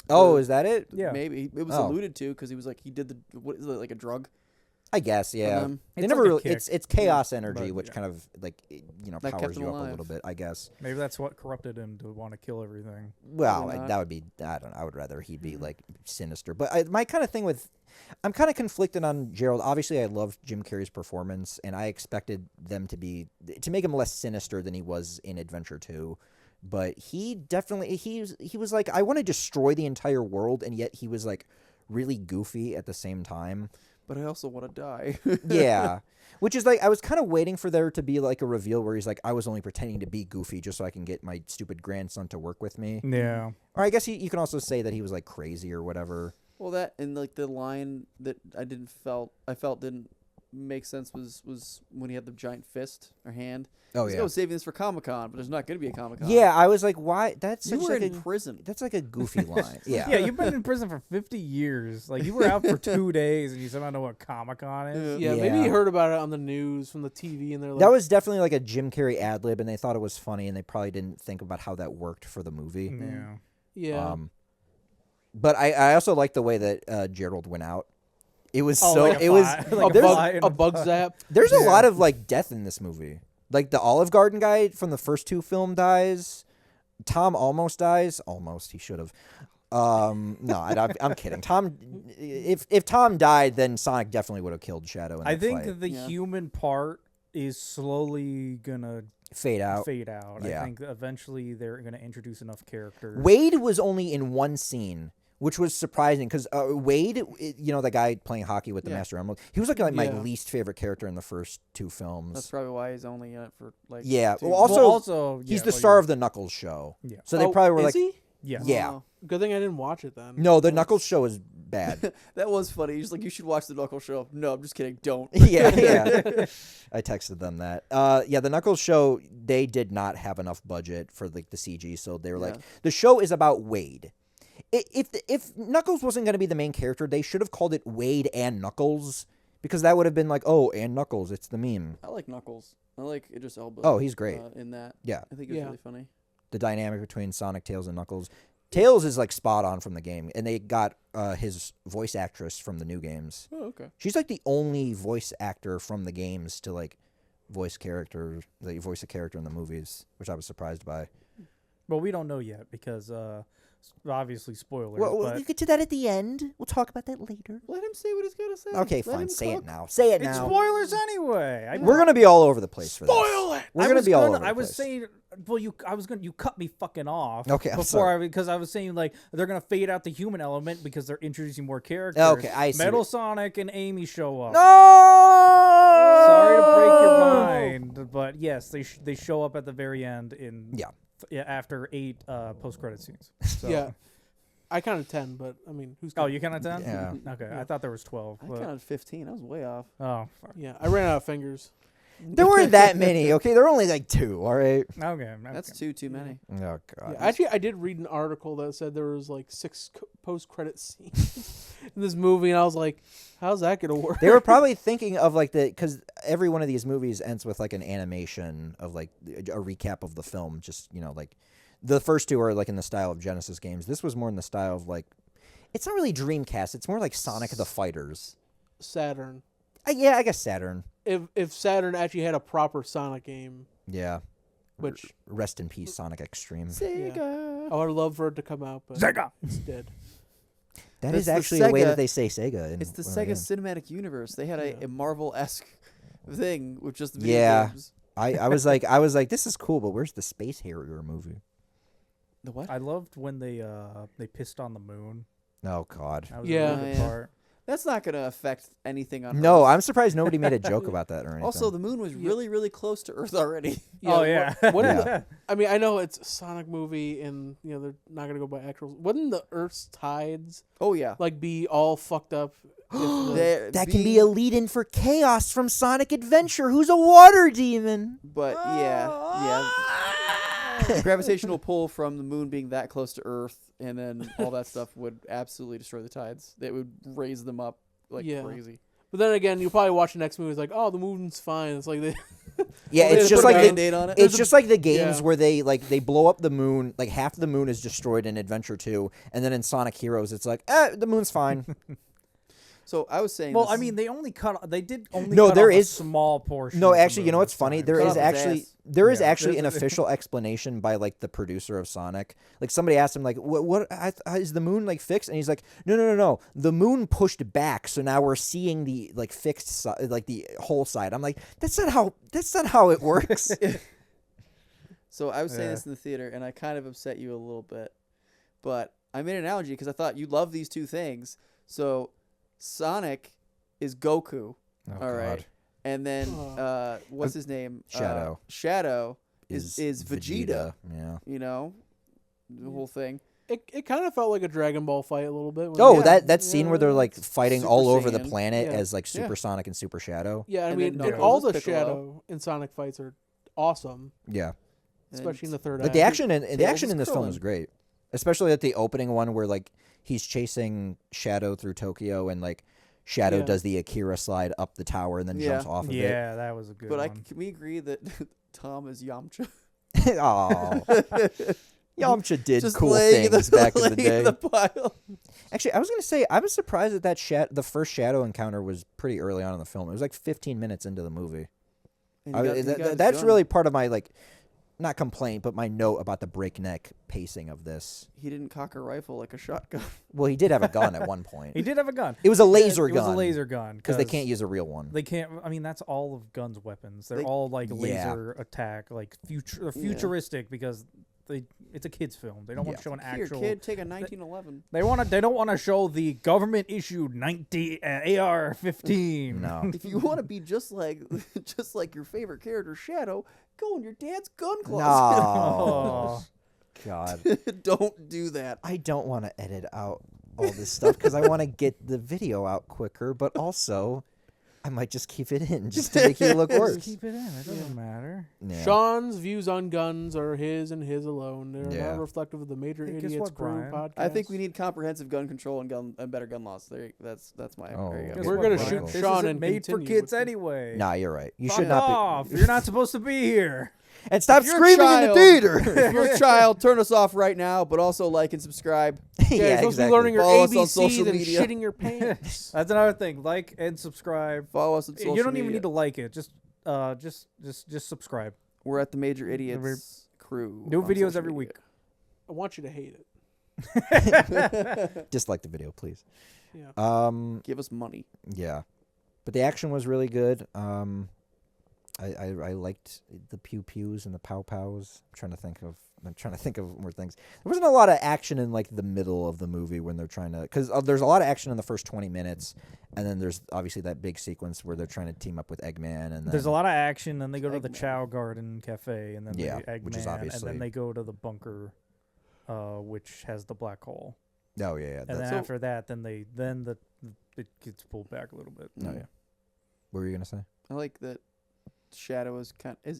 [SPEAKER 4] Is that it?
[SPEAKER 1] Yeah,
[SPEAKER 2] maybe it was alluded to because he was like he did what is it like a drug?
[SPEAKER 4] I guess, yeah.
[SPEAKER 1] It's
[SPEAKER 4] never
[SPEAKER 1] like
[SPEAKER 4] really. It's chaos energy,
[SPEAKER 1] but,
[SPEAKER 4] which kind of like
[SPEAKER 2] that
[SPEAKER 4] powers you up a little bit. I guess.
[SPEAKER 1] Maybe that's what corrupted him to want to kill everything.
[SPEAKER 4] Well, that would be. I don't know. I would rather he be like sinister. But my kind of thing with, I'm kind of conflicted on Gerald. Obviously, I loved Jim Carrey's performance, and I expected them to make him less sinister than he was in Adventure 2. But he definitely he was like, I want to destroy the entire world, and yet he was like really goofy at the same time.
[SPEAKER 2] But I also want to die.
[SPEAKER 4] Yeah. Which is like, I was kind of waiting for there to be like a reveal where he's like, I was only pretending to be goofy just so I can get my stupid grandson to work with me.
[SPEAKER 1] Yeah.
[SPEAKER 4] Or I guess you can also say that he was like crazy or whatever.
[SPEAKER 2] Well, that and like the line that I felt didn't make sense was when he had the giant fist or hand.
[SPEAKER 4] Oh,
[SPEAKER 2] He's
[SPEAKER 4] yeah.
[SPEAKER 2] saving this for Comic-Con, but there's not going to be a Comic-Con.
[SPEAKER 4] Yeah, I was like, why? That's
[SPEAKER 2] you
[SPEAKER 4] such
[SPEAKER 2] were
[SPEAKER 4] like
[SPEAKER 2] in prison.
[SPEAKER 4] That's like a goofy line. Yeah.
[SPEAKER 1] Yeah, you've been in prison for 50 years. Like, you were out for 2 days, and you somehow know what Comic-Con is?
[SPEAKER 3] Yeah, maybe you heard about it on the news, from the TV, and they're like...
[SPEAKER 4] That was definitely like a Jim Carrey ad-lib, and they thought it was funny, and they probably didn't think about how that worked for the movie.
[SPEAKER 1] Yeah.
[SPEAKER 3] Yeah.
[SPEAKER 4] But I also like the way that Gerald went out. It was
[SPEAKER 1] like
[SPEAKER 3] a bug zap.
[SPEAKER 4] There's a lot of like death in this movie. Like the Olive Garden guy from the first 2 film dies. Tom almost dies. Almost, he should have. No, I'm kidding. Tom, if Tom died, then Sonic definitely would have killed Shadow. In
[SPEAKER 1] I
[SPEAKER 4] that
[SPEAKER 1] think
[SPEAKER 4] fight.
[SPEAKER 1] that the human part is slowly gonna
[SPEAKER 4] fade out.
[SPEAKER 1] Yeah. I think eventually they're gonna introduce enough characters.
[SPEAKER 4] Wade was only in one scene, which was surprising because Wade, the guy playing hockey with the Master Emerald, he was like my least favorite character in the first 2 films.
[SPEAKER 2] That's probably why he's only in it for like.
[SPEAKER 4] Yeah.
[SPEAKER 2] 2.
[SPEAKER 4] Well, also he's the star of the Knuckles show.
[SPEAKER 1] Yeah.
[SPEAKER 4] So they probably were
[SPEAKER 3] is
[SPEAKER 4] like,
[SPEAKER 3] he?
[SPEAKER 1] Yeah.
[SPEAKER 4] Yeah.
[SPEAKER 3] Oh, good thing I didn't watch it then.
[SPEAKER 4] No, the Knuckles show is bad.
[SPEAKER 2] That was funny. He's like, you should watch the Knuckles show. No, I'm just kidding. Don't.
[SPEAKER 4] Yeah. I texted them that. The Knuckles show, they did not have enough budget for like the CG, so they were like, the show is about Wade. If Knuckles wasn't going to be the main character, they should have called it Wade and Knuckles, because that would have been like, oh, and Knuckles, it's the meme.
[SPEAKER 2] I like Knuckles. I like Idris Elba.
[SPEAKER 4] Oh, he's great
[SPEAKER 2] in that.
[SPEAKER 4] Yeah,
[SPEAKER 2] I think it's really funny.
[SPEAKER 4] The dynamic between Sonic, Tails, and Knuckles. Tails is like spot on from the game, and they got his voice actress from the new games.
[SPEAKER 2] Oh, okay.
[SPEAKER 4] She's like the only voice actor from the games to like voice a character in the movies, which I was surprised by.
[SPEAKER 1] Well, we don't know yet because obviously spoilers.
[SPEAKER 4] Well,
[SPEAKER 1] but
[SPEAKER 4] we'll get to that at the end. We'll talk about that later.
[SPEAKER 2] Let him say what he's got to say.
[SPEAKER 4] Okay,
[SPEAKER 2] Let
[SPEAKER 4] fine.
[SPEAKER 2] him
[SPEAKER 4] Say
[SPEAKER 2] cook.
[SPEAKER 4] it now. Say it
[SPEAKER 1] it's
[SPEAKER 4] now.
[SPEAKER 1] spoilers anyway.
[SPEAKER 4] We're gonna be all over the place for this.
[SPEAKER 3] Spoil it!
[SPEAKER 4] We're gonna be all over the place.
[SPEAKER 1] I was saying, well, you cut me fucking off.
[SPEAKER 4] Okay, I'm
[SPEAKER 1] before
[SPEAKER 4] sorry.
[SPEAKER 1] because I was saying like they're gonna fade out the human element because they're introducing more characters.
[SPEAKER 4] Okay, I see.
[SPEAKER 1] Metal Sonic and Amy show up.
[SPEAKER 4] No.
[SPEAKER 1] Sorry to break your mind, but yes, they show up at the very end after 8 post-credit scenes. So.
[SPEAKER 3] Yeah. I counted 10, but I mean, who's?
[SPEAKER 1] Oh, you counted 10?
[SPEAKER 4] Yeah.
[SPEAKER 1] Okay,
[SPEAKER 3] Yeah.
[SPEAKER 1] I thought there was 12.
[SPEAKER 2] I
[SPEAKER 1] But,
[SPEAKER 2] counted 15. I was way off.
[SPEAKER 1] oh, fuck.
[SPEAKER 3] Yeah, I ran out of fingers.
[SPEAKER 4] There weren't that many. Okay, there were only like 2. All right.
[SPEAKER 1] Okay.
[SPEAKER 2] That's too many.
[SPEAKER 4] Oh god.
[SPEAKER 3] Yeah, actually, I did read an article that said there was like 6 post-credit scenes in this movie, and I was like, "How's that gonna work?"
[SPEAKER 4] They were probably thinking of like because every one of these movies ends with like an animation of like a recap of the film. Just like the first 2 are like in the style of Genesis games. This was more in the style of like it's not really Dreamcast. It's more like Sonic the Fighters.
[SPEAKER 3] Saturn.
[SPEAKER 4] Yeah, I guess Saturn.
[SPEAKER 3] If Saturn actually had a proper Sonic game,
[SPEAKER 4] Yeah.
[SPEAKER 3] which
[SPEAKER 4] Rest in peace, Sonic Extreme.
[SPEAKER 2] Sega.
[SPEAKER 3] I would love for it to come out, but
[SPEAKER 1] Sega.
[SPEAKER 3] it's dead.
[SPEAKER 4] That
[SPEAKER 2] It's
[SPEAKER 4] is
[SPEAKER 2] the
[SPEAKER 4] actually the way
[SPEAKER 2] Sega-
[SPEAKER 4] that they say Sega.
[SPEAKER 2] It's the
[SPEAKER 4] one of
[SPEAKER 2] Sega
[SPEAKER 4] games.
[SPEAKER 2] Cinematic Universe. They had
[SPEAKER 3] Yeah.
[SPEAKER 2] a Marvel-esque thing with just video
[SPEAKER 4] Yeah.
[SPEAKER 2] games.
[SPEAKER 4] I was like, this is cool, but where's the Space Harrier movie?
[SPEAKER 2] The what?
[SPEAKER 1] I loved when they pissed on the moon.
[SPEAKER 4] Oh God.
[SPEAKER 1] That was
[SPEAKER 3] Yeah.
[SPEAKER 1] a really good
[SPEAKER 2] Yeah.
[SPEAKER 1] part.
[SPEAKER 2] That's not going to affect anything on
[SPEAKER 4] No,
[SPEAKER 2] Earth.
[SPEAKER 4] I'm surprised nobody made a joke about that or anything.
[SPEAKER 2] Also, the moon was really, really close to Earth already.
[SPEAKER 1] Oh, yeah.
[SPEAKER 3] What
[SPEAKER 4] Yeah.
[SPEAKER 3] I mean, I know it's a Sonic movie, and they're not gonna go by actual. Wouldn't the Earth's tides
[SPEAKER 2] Oh, yeah.
[SPEAKER 3] like be all fucked up?
[SPEAKER 4] that can be a lead-in for Chaos from Sonic Adventure, who's a water demon.
[SPEAKER 2] But, yeah. The gravitational pull from the moon being that close to Earth and then all that stuff would absolutely destroy the tides. It would raise them up like
[SPEAKER 3] Yeah.
[SPEAKER 2] crazy.
[SPEAKER 3] But then again, you'll probably watch the next movie. It's like, oh, the moon's fine. It's like they.
[SPEAKER 4] Yeah,
[SPEAKER 3] Well,
[SPEAKER 4] it's
[SPEAKER 3] they
[SPEAKER 4] just
[SPEAKER 3] put a
[SPEAKER 4] like
[SPEAKER 2] Band-Aid on it.
[SPEAKER 4] it's just like the games
[SPEAKER 3] Yeah.
[SPEAKER 4] where they blow up the moon, like half the moon is destroyed in Adventure 2, and then in Sonic Heroes it's like, the moon's fine.
[SPEAKER 2] So I was saying
[SPEAKER 1] Well,
[SPEAKER 2] this-
[SPEAKER 1] I mean, they did only
[SPEAKER 4] No,
[SPEAKER 1] cut
[SPEAKER 4] there
[SPEAKER 1] off
[SPEAKER 4] is-
[SPEAKER 1] a small portion.
[SPEAKER 4] No,
[SPEAKER 1] of the
[SPEAKER 4] actually, you know
[SPEAKER 1] moon
[SPEAKER 4] what's
[SPEAKER 1] this
[SPEAKER 4] funny?
[SPEAKER 1] time.
[SPEAKER 4] There
[SPEAKER 2] Cut
[SPEAKER 4] is
[SPEAKER 2] off his
[SPEAKER 4] actually
[SPEAKER 2] ass.
[SPEAKER 4] there is
[SPEAKER 1] Yeah,
[SPEAKER 4] actually an
[SPEAKER 1] there's-
[SPEAKER 4] official explanation by like the producer of Sonic. Like somebody asked him like, "What is the moon like fixed?" And he's like, "No. The moon pushed back, so now we're seeing the like fixed side, like the whole side." I'm like, "That's not how it works."
[SPEAKER 2] So I was saying
[SPEAKER 1] Yeah.
[SPEAKER 2] this in the theater, and I kind of upset you a little bit. But I made an analogy because I thought you love these two things. So Sonic is Goku,
[SPEAKER 4] Oh,
[SPEAKER 2] all right,
[SPEAKER 4] God.
[SPEAKER 2] and then what's his name?
[SPEAKER 4] Shadow.
[SPEAKER 2] Shadow is Vegeta.
[SPEAKER 4] Yeah.
[SPEAKER 2] You know, the whole thing.
[SPEAKER 3] It kind of felt like a Dragon Ball fight a little bit. when
[SPEAKER 4] Oh,
[SPEAKER 3] they-
[SPEAKER 4] that scene where they're like fighting
[SPEAKER 2] Super
[SPEAKER 4] all over the
[SPEAKER 2] Saiyan.
[SPEAKER 4] planet
[SPEAKER 3] Yeah.
[SPEAKER 4] as like
[SPEAKER 2] Yeah.
[SPEAKER 4] Super Sonic and Super Shadow.
[SPEAKER 3] Yeah, I
[SPEAKER 2] And
[SPEAKER 3] mean,
[SPEAKER 2] then
[SPEAKER 3] and
[SPEAKER 2] Knuckles
[SPEAKER 3] all
[SPEAKER 2] is
[SPEAKER 3] the
[SPEAKER 2] Piccolo.
[SPEAKER 3] Shadow in Sonic fights are awesome,
[SPEAKER 4] Yeah.
[SPEAKER 3] especially in the third
[SPEAKER 4] Like
[SPEAKER 3] act.
[SPEAKER 4] the action in
[SPEAKER 2] Tails is
[SPEAKER 4] this film
[SPEAKER 2] Krillin.
[SPEAKER 4] is great, especially at the opening one where like he's chasing Shadow through Tokyo and like Shadow
[SPEAKER 3] Yeah.
[SPEAKER 4] does the Akira slide up the tower and then
[SPEAKER 2] Yeah.
[SPEAKER 4] jumps off of
[SPEAKER 1] Yeah, that was a good
[SPEAKER 2] But
[SPEAKER 1] one.
[SPEAKER 2] can we agree that Tom is Yamcha?
[SPEAKER 4] it. Oh, Yamcha did
[SPEAKER 2] Just
[SPEAKER 4] cool
[SPEAKER 2] laying
[SPEAKER 4] things back in the
[SPEAKER 2] laying
[SPEAKER 4] day.
[SPEAKER 2] the pile.
[SPEAKER 4] Actually, I was gonna say I was surprised that the first Shadow encounter was pretty early on in the film. It was like 15 minutes into the movie.
[SPEAKER 2] And he got his
[SPEAKER 4] That's
[SPEAKER 2] gun.
[SPEAKER 4] really part of my like, not complaint, but my note about the breakneck pacing of this.
[SPEAKER 2] He didn't cock a rifle like a shotgun.
[SPEAKER 4] Well, he did have a gun at one point.
[SPEAKER 1] He did have a gun.
[SPEAKER 4] It was a laser
[SPEAKER 1] It
[SPEAKER 4] gun.
[SPEAKER 1] was a laser gun
[SPEAKER 4] because they can't use a real one.
[SPEAKER 1] They can't. I mean, that's all of guns' weapons. They're
[SPEAKER 2] They-
[SPEAKER 1] all like
[SPEAKER 4] Yeah.
[SPEAKER 1] laser attack, like they're futuristic because it's a kids' film. They don't want to show an
[SPEAKER 2] Here,
[SPEAKER 1] actual.
[SPEAKER 2] kid, take a 1911.
[SPEAKER 1] They don't want to show the government issued AR-15.
[SPEAKER 4] No.
[SPEAKER 2] If you want to be just like your favorite character, Shadow, go in your dad's gun closet.
[SPEAKER 1] Oh.
[SPEAKER 4] God.
[SPEAKER 2] Don't do that.
[SPEAKER 4] I don't want to edit out all this stuff because I want to get the video out quicker, but also I might just keep it in just to make you look
[SPEAKER 1] Just
[SPEAKER 4] worse.
[SPEAKER 1] keep it in. It doesn't matter.
[SPEAKER 4] Yeah.
[SPEAKER 3] Sean's views on guns are his and his alone. They're
[SPEAKER 4] Yeah.
[SPEAKER 3] not reflective of the Major
[SPEAKER 1] Hey, guess
[SPEAKER 3] Idiots
[SPEAKER 1] what,
[SPEAKER 3] Crew
[SPEAKER 1] Brian?
[SPEAKER 3] podcast.
[SPEAKER 2] I think we need comprehensive gun control and better gun laws. That's my.
[SPEAKER 4] Oh.
[SPEAKER 2] There you go.
[SPEAKER 1] Guess
[SPEAKER 3] We're
[SPEAKER 1] what,
[SPEAKER 3] gonna
[SPEAKER 1] Brian?
[SPEAKER 3] shoot
[SPEAKER 1] This
[SPEAKER 3] Sean
[SPEAKER 1] isn't
[SPEAKER 3] and
[SPEAKER 1] made for
[SPEAKER 3] continue
[SPEAKER 1] kids
[SPEAKER 3] with the-
[SPEAKER 1] anyway.
[SPEAKER 4] Nah, you're right. You
[SPEAKER 1] Fuck
[SPEAKER 4] should not
[SPEAKER 1] off. You're not supposed to be here.
[SPEAKER 4] be. And stop
[SPEAKER 2] If you're a
[SPEAKER 4] screaming in the
[SPEAKER 2] child-
[SPEAKER 4] theater.
[SPEAKER 2] If you're a child, turn us off right now, but also like and subscribe.
[SPEAKER 3] Yeah, you're supposed to
[SPEAKER 4] exactly.
[SPEAKER 3] be learning your
[SPEAKER 2] Follow us on
[SPEAKER 3] ABC,
[SPEAKER 2] social
[SPEAKER 3] then
[SPEAKER 2] media.
[SPEAKER 3] shitting your pants.
[SPEAKER 1] That's another thing. Like and subscribe.
[SPEAKER 2] Follow us on social
[SPEAKER 1] You don't
[SPEAKER 2] media.
[SPEAKER 1] even need to like it. Just subscribe.
[SPEAKER 2] We're at the Major Idiots Crew.
[SPEAKER 1] New
[SPEAKER 2] on
[SPEAKER 1] videos
[SPEAKER 2] social
[SPEAKER 1] every
[SPEAKER 2] media.
[SPEAKER 1] week.
[SPEAKER 3] I want you to hate it.
[SPEAKER 4] Dislike the video, please.
[SPEAKER 3] Yeah.
[SPEAKER 2] Give us money.
[SPEAKER 4] Yeah, but the action was really good. I liked the pew pews and the pow pows. I'm trying to think of more things. There wasn't a lot of action in like the middle of the movie when they're trying to, because there's a lot of action in the first 20 minutes, and then there's obviously that big sequence where they're trying to team up with Eggman, and then
[SPEAKER 1] There's a lot of action. Then they go to the
[SPEAKER 2] Eggman.
[SPEAKER 1] Chow Garden Cafe, and then
[SPEAKER 4] Yeah,
[SPEAKER 1] the Eggman,
[SPEAKER 4] which is
[SPEAKER 1] and
[SPEAKER 4] obviously-
[SPEAKER 1] then they go to the bunker, which has the black hole.
[SPEAKER 4] Oh yeah.
[SPEAKER 1] And then after that, it gets pulled back a little bit.
[SPEAKER 4] Oh yeah. What were you gonna say?
[SPEAKER 2] I like that Shadow is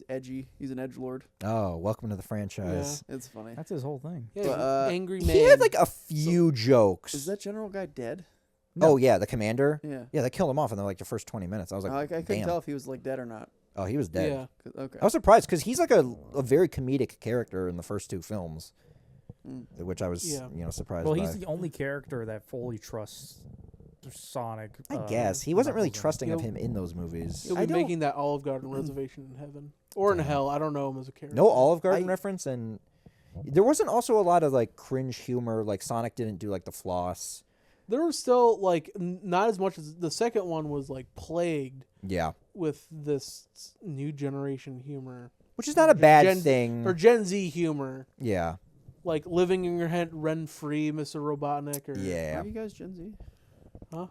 [SPEAKER 2] edgy. He's an edgelord.
[SPEAKER 4] Oh, welcome to the franchise.
[SPEAKER 2] Yeah, it's funny.
[SPEAKER 1] That's his whole thing.
[SPEAKER 3] Yeah,
[SPEAKER 2] But,
[SPEAKER 3] angry man.
[SPEAKER 4] He had like a few jokes.
[SPEAKER 2] Is that general guy dead?
[SPEAKER 4] No. Oh yeah, the commander.
[SPEAKER 2] Yeah,
[SPEAKER 4] they killed him off in like the first 20 minutes. I was like,
[SPEAKER 2] I couldn't
[SPEAKER 4] damn.
[SPEAKER 2] tell if he was like dead or not.
[SPEAKER 4] Oh, he was dead.
[SPEAKER 3] Yeah.
[SPEAKER 2] Okay.
[SPEAKER 4] I was surprised because he's like a very comedic character in the first 2 films, which I was surprised.
[SPEAKER 1] Well,
[SPEAKER 4] by.
[SPEAKER 1] he's the only character that fully trusts Sonic.
[SPEAKER 4] I guess he wasn't really trusting of him in those movies.
[SPEAKER 3] He'll be making that Olive Garden reservation in heaven or in hell. I don't know him as a character.
[SPEAKER 4] No Olive Garden reference, and there wasn't also a lot of like cringe humor. Like Sonic didn't do like the floss.
[SPEAKER 3] There was still like not as much as the second one was like plagued.
[SPEAKER 4] Yeah.
[SPEAKER 3] With this new generation humor,
[SPEAKER 4] which is not a bad thing,
[SPEAKER 3] or Gen Z humor.
[SPEAKER 4] Yeah.
[SPEAKER 3] Like living in your head rent free, Mr. Robotnik. Or
[SPEAKER 4] yeah.
[SPEAKER 2] Are you guys Gen Z?
[SPEAKER 3] Huh?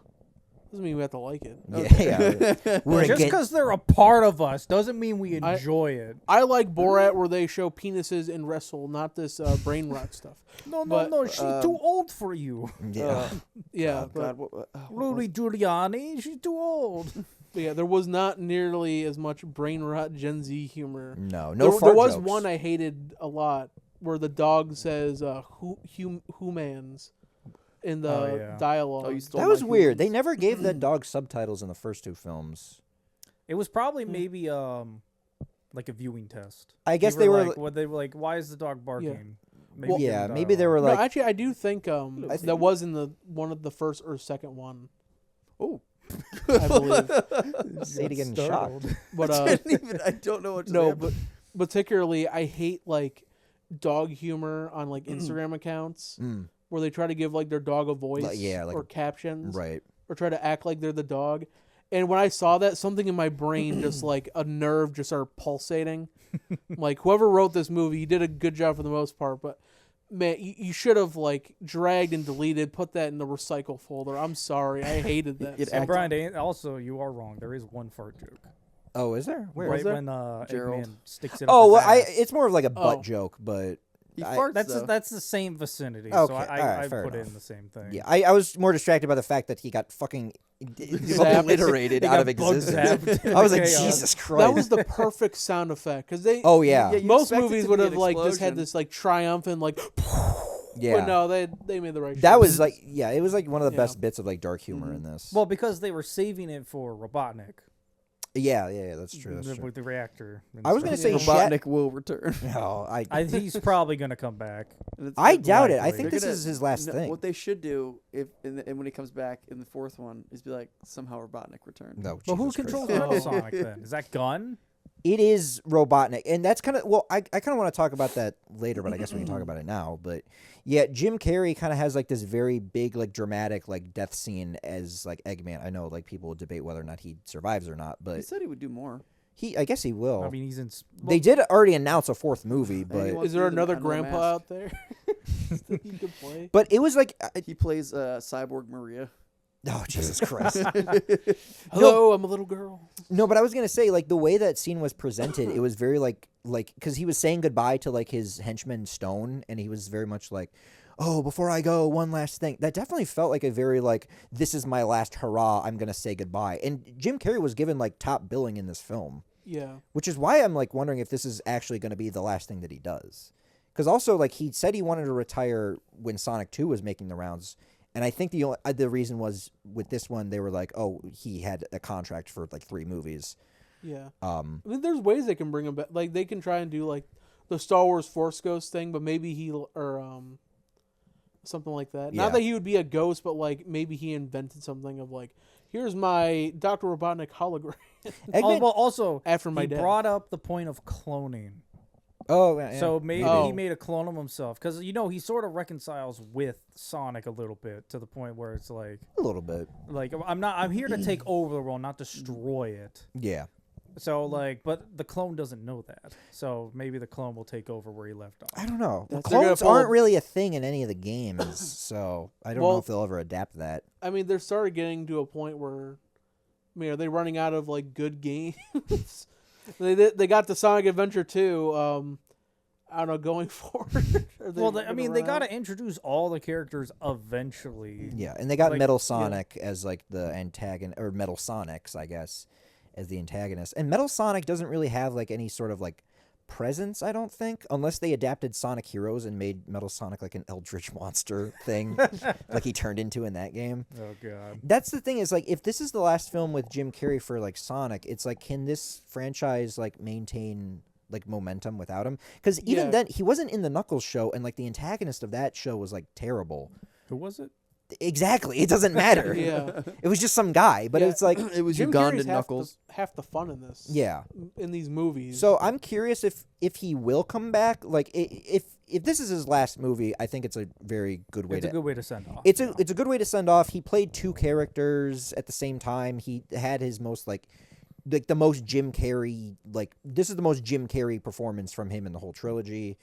[SPEAKER 3] Doesn't mean we have to like it.
[SPEAKER 4] Yeah.
[SPEAKER 1] Just because they're a part of us doesn't mean we enjoy it.
[SPEAKER 3] I like Borat where they show penises and wrestle, not this brain rot stuff.
[SPEAKER 1] No, she's too old for you.
[SPEAKER 4] Yeah.
[SPEAKER 3] Yeah.
[SPEAKER 1] Rudy Giuliani, she's too old.
[SPEAKER 3] Yeah, there was not nearly as much brain rot Gen Z humor.
[SPEAKER 4] No
[SPEAKER 3] there was one I hated a lot where the dog says humans in the dialogue.
[SPEAKER 4] That was weird. They never gave that dog subtitles in the first 2 films.
[SPEAKER 1] It was probably maybe like a viewing test.
[SPEAKER 4] I guess they were
[SPEAKER 1] like, why is the dog barking?
[SPEAKER 4] Yeah. Maybe they were like.
[SPEAKER 3] No, actually, I do think that was in one of the first or second one.
[SPEAKER 2] Oh.
[SPEAKER 3] I believe.
[SPEAKER 4] Say it again, shocked.
[SPEAKER 3] But
[SPEAKER 2] I don't know what to say.
[SPEAKER 3] But particularly, I hate like dog humor on like Instagram accounts where they try to give like their dog a voice, or captions,
[SPEAKER 4] right,
[SPEAKER 3] or try to act like they're the dog. And when I saw that, something in my brain just like a nerve just started pulsating. Like whoever wrote this movie, you did a good job for the most part, but. Man, you should have like dragged and deleted, put that in the recycle folder. I'm sorry, I hated that.
[SPEAKER 1] And Brian, also you are wrong. There is one fart joke.
[SPEAKER 4] Oh, is there? Where?
[SPEAKER 1] Right when
[SPEAKER 2] Gerald
[SPEAKER 1] Eggman sticks it.
[SPEAKER 4] Oh, well, it's more of like a butt joke, but
[SPEAKER 2] he farts,
[SPEAKER 1] that's the same vicinity.
[SPEAKER 4] Okay,
[SPEAKER 1] so I
[SPEAKER 4] put
[SPEAKER 1] it in the same thing.
[SPEAKER 4] Yeah, I was more distracted by the fact that he got fucking obliterated out of existence. I was like, Jesus Christ.
[SPEAKER 3] That was the perfect sound effect because they.
[SPEAKER 4] Oh yeah.
[SPEAKER 3] Most movies would have like just had this like triumphant like.
[SPEAKER 4] Yeah.
[SPEAKER 3] But no, they made the right.
[SPEAKER 4] That was like it was like one of the best bits of like dark humor in this.
[SPEAKER 1] Well, because they were saving it for Robotnik.
[SPEAKER 4] Yeah, that's true.
[SPEAKER 1] With the reactor.
[SPEAKER 4] I was going to say
[SPEAKER 2] Robotnik will return.
[SPEAKER 4] No,
[SPEAKER 1] he's probably going to come back.
[SPEAKER 4] I doubt it. I think this is his last thing.
[SPEAKER 2] What they should do and when he comes back in the 4th one is be like somehow Robotnik returned.
[SPEAKER 4] No,
[SPEAKER 1] but who controls Metal Sonic then? Is that Gunn?
[SPEAKER 4] It is Robotnik, and that's kind of I kind of want to talk about that later, but I guess we can talk about it now. But yeah, Jim Carrey kind of has like this very big, like dramatic, like death scene as like Eggman. I know like people will debate whether or not he survives or not, but
[SPEAKER 2] he said he would do more.
[SPEAKER 4] I guess he will.
[SPEAKER 1] I mean, he's in.
[SPEAKER 4] They did already announce a 4th movie, but
[SPEAKER 3] is there another grandpa out there that he could play?
[SPEAKER 4] But it was like
[SPEAKER 2] he plays Cyborg Maria.
[SPEAKER 4] Oh, Jesus Christ.
[SPEAKER 3] Hello, I'm a little girl.
[SPEAKER 4] No, but I was going to say, like, the way that scene was presented, it was very, like, because he was saying goodbye to, like, his henchman Stone, and he was very much like, oh, before I go, one last thing. That definitely felt like a very, like, this is my last hurrah, I'm going to say goodbye. And Jim Carrey was given, like, top billing in this film.
[SPEAKER 3] Yeah.
[SPEAKER 4] Which is why I'm, like, wondering if this is actually going to be the last thing that he does. Because also, like, he said he wanted to retire when Sonic 2 was making the rounds. And I think the reason was with this one, they were like, oh, he had a contract for like 3 movies.
[SPEAKER 3] Yeah. I mean, there's ways they can bring him back. Like, they can try and do like the Star Wars Force Ghost thing, but maybe something like that.
[SPEAKER 4] Yeah.
[SPEAKER 3] Not that he would be a ghost, but like maybe he invented something of like, here's my Dr. Robotnik hologram.
[SPEAKER 1] Well, also,
[SPEAKER 3] after my
[SPEAKER 1] he
[SPEAKER 3] death.
[SPEAKER 1] brought up the point of cloning.
[SPEAKER 4] Oh, yeah.
[SPEAKER 1] So maybe he made a clone of himself because he sort of reconciles with Sonic a little bit to the point where it's like
[SPEAKER 4] a little bit
[SPEAKER 1] like I'm here to take over the world, not destroy it.
[SPEAKER 4] Yeah.
[SPEAKER 1] So like, but the clone doesn't know that. So maybe the clone will take over where he left off.
[SPEAKER 4] I don't know. Well, clones aren't really a thing in any of the games, so I don't know if they'll ever adapt that.
[SPEAKER 3] I mean, they're started getting to a point where, I mean, are they running out of like good games? They got the Sonic Adventure 2. I don't know, going forward.
[SPEAKER 1] Well, they got to introduce all the characters eventually.
[SPEAKER 4] Yeah, and they got Metal Sonic as like the antagonist, or Metal Sonics, I guess, as the antagonist. And Metal Sonic doesn't really have like any sort of like presence, I don't think, unless they adapted Sonic Heroes and made Metal Sonic like an eldritch monster thing, like he turned into in that game.
[SPEAKER 1] Oh god.
[SPEAKER 4] That's the thing, is like, if this is the last film with Jim Carrey for like Sonic, it's like, can this franchise like maintain like momentum without him? Because even then, he wasn't in the Knuckles show, and like the antagonist of that show was like terrible.
[SPEAKER 1] Who was it?
[SPEAKER 4] Exactly, it doesn't matter.
[SPEAKER 3] Yeah,
[SPEAKER 4] it was just some guy, but it's like
[SPEAKER 2] it was
[SPEAKER 3] Jim
[SPEAKER 2] Ugandan
[SPEAKER 3] Carrey's
[SPEAKER 2] Knuckles.
[SPEAKER 3] half the fun in this.
[SPEAKER 4] Yeah,
[SPEAKER 3] in these movies.
[SPEAKER 4] So I'm curious if he will come back. Like if this is his last movie, I think it's a very good way.
[SPEAKER 1] It's a good way to send off.
[SPEAKER 4] It's a good way to send off. He played two characters at the same time. He had his most like the most Jim Carrey, like this is the most Jim Carrey performance from him in the whole trilogy.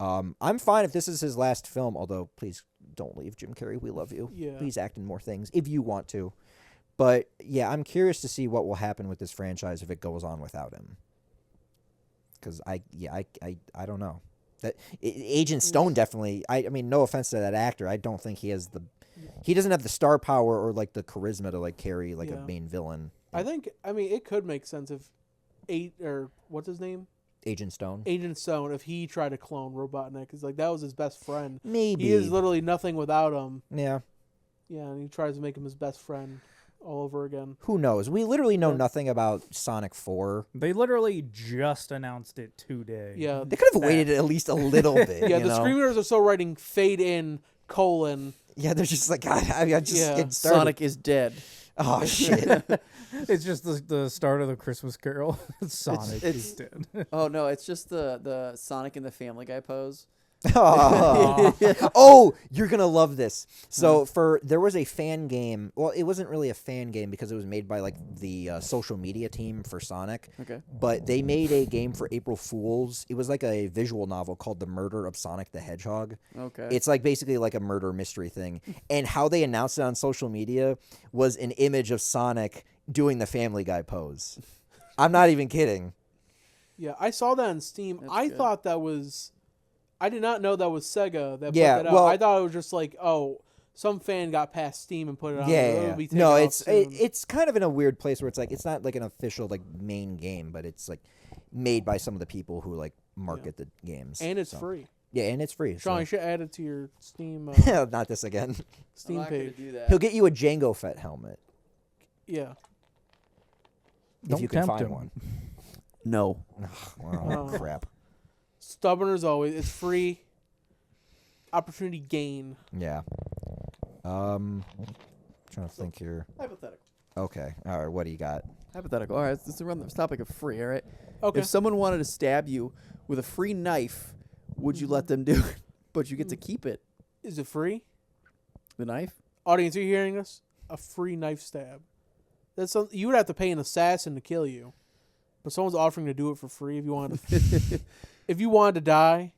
[SPEAKER 4] I'm fine if this is his last film, although please don't leave, Jim Carrey. We love you.
[SPEAKER 3] Yeah.
[SPEAKER 4] Please act in more things if you want to. But yeah, I'm curious to see what will happen with this franchise if it goes on without him. Because I don't know. That Agent Stone definitely. I mean, no offense to that actor, I don't think he has he doesn't have the star power or like the charisma to like carry like a main villain.
[SPEAKER 3] I mean, it could make sense if what's his name?
[SPEAKER 4] Agent Stone,
[SPEAKER 3] if he tried to clone Robotnik, because like that was his best friend.
[SPEAKER 4] Maybe
[SPEAKER 3] he is literally nothing without him.
[SPEAKER 4] Yeah,
[SPEAKER 3] and he tries to make him his best friend all over again.
[SPEAKER 4] Who knows? We literally know nothing about Sonic 4.
[SPEAKER 1] They literally just announced it today.
[SPEAKER 3] Yeah,
[SPEAKER 4] they could have waited at least a little bit.
[SPEAKER 3] Yeah, the screenwriters are still writing fade in :
[SPEAKER 4] Yeah, they're just like, I just get started.
[SPEAKER 2] Sonic is dead.
[SPEAKER 4] Oh shit.
[SPEAKER 1] It's just the start of the Christmas Carol. Sonic is dead.
[SPEAKER 2] Oh no, it's just the Sonic and the Family Guy pose.
[SPEAKER 4] Oh, you're gonna love this. So there was a fan game. Well, it wasn't really a fan game because it was made by like the social media team for Sonic.
[SPEAKER 2] Okay.
[SPEAKER 4] But they made a game for April Fools. It was like a visual novel called The Murder of Sonic the Hedgehog.
[SPEAKER 2] Okay.
[SPEAKER 4] It's like basically like a murder mystery thing. And how they announced it on social media was an image of Sonic doing the Family Guy pose. I'm not even kidding.
[SPEAKER 3] Yeah, I saw that on Steam. I thought that was. I did not know that was Sega that put
[SPEAKER 4] Yeah,
[SPEAKER 3] that out.
[SPEAKER 4] well,
[SPEAKER 3] I thought it was just like, some fan got past Steam and put it on.
[SPEAKER 4] Yeah.
[SPEAKER 3] It'll be
[SPEAKER 4] No,
[SPEAKER 3] taken off soon.
[SPEAKER 4] it's kind of in a weird place where it's like it's not like an official like main game, but it's like made by some of the people who like market the games.
[SPEAKER 3] And it's free.
[SPEAKER 4] Yeah, and it's free.
[SPEAKER 3] Sean,
[SPEAKER 4] so.
[SPEAKER 3] you should add it to your Steam.
[SPEAKER 4] Not this again.
[SPEAKER 3] Steam
[SPEAKER 2] I'm not
[SPEAKER 3] page.
[SPEAKER 2] gonna do that.
[SPEAKER 4] He'll get you a Jango Fett helmet
[SPEAKER 3] Yeah.
[SPEAKER 4] if you can find one.
[SPEAKER 2] No.
[SPEAKER 4] Oh, crap.
[SPEAKER 3] Stubborn as always. It's free. Opportunity gain.
[SPEAKER 4] Yeah. Trying to think here.
[SPEAKER 2] Hypothetical.
[SPEAKER 4] Okay. All right. What do you got?
[SPEAKER 2] Hypothetical. All right, let's run the topic of free. All right.
[SPEAKER 3] Okay.
[SPEAKER 2] If someone wanted to stab you with a free knife, would you let them do it? But you get to keep it.
[SPEAKER 3] Is it free?
[SPEAKER 2] The knife?
[SPEAKER 3] Audience, are you hearing this? A free knife stab. You would have to pay an assassin to kill you, but someone's offering to do it for free if you wanted to. If you wanted to die,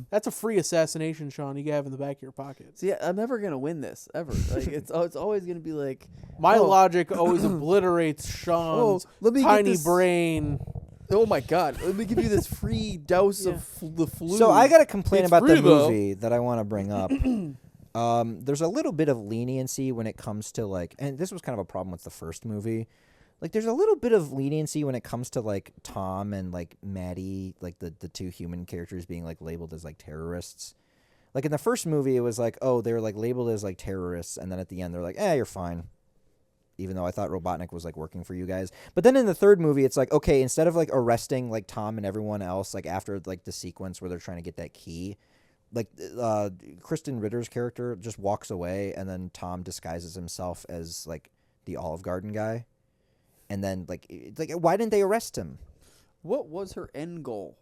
[SPEAKER 3] that's a free assassination, Sean. You can have in the back of your pocket.
[SPEAKER 2] See, I'm never gonna win this ever. Like it's always gonna be like
[SPEAKER 3] my logic always obliterates Sean's
[SPEAKER 2] let me
[SPEAKER 3] tiny
[SPEAKER 2] get this,
[SPEAKER 3] brain.
[SPEAKER 2] Oh my god! Let me give you this free dose of the flu.
[SPEAKER 4] So I got a complaint
[SPEAKER 2] It's
[SPEAKER 4] about the
[SPEAKER 2] free, though.
[SPEAKER 4] movie that I want to bring up. There's a little bit of leniency when it comes to like, and this was kind of a problem with the first movie. Like, there's a little bit of leniency when it comes to like Tom and like Maddie, like the two human characters being like labeled as like terrorists. Like in the first movie, it was like, oh, they were like labeled as like terrorists, and then at the end they're like, you're fine. Even though I thought Robotnik was like working for you guys. But then in the third movie, it's like, okay, instead of like arresting like Tom and everyone else, like after like the sequence where they're trying to get that key, like Kristen Ritter's character just walks away, and then Tom disguises himself as like the Olive Garden guy. And then like why didn't they arrest him?
[SPEAKER 2] What was her end goal?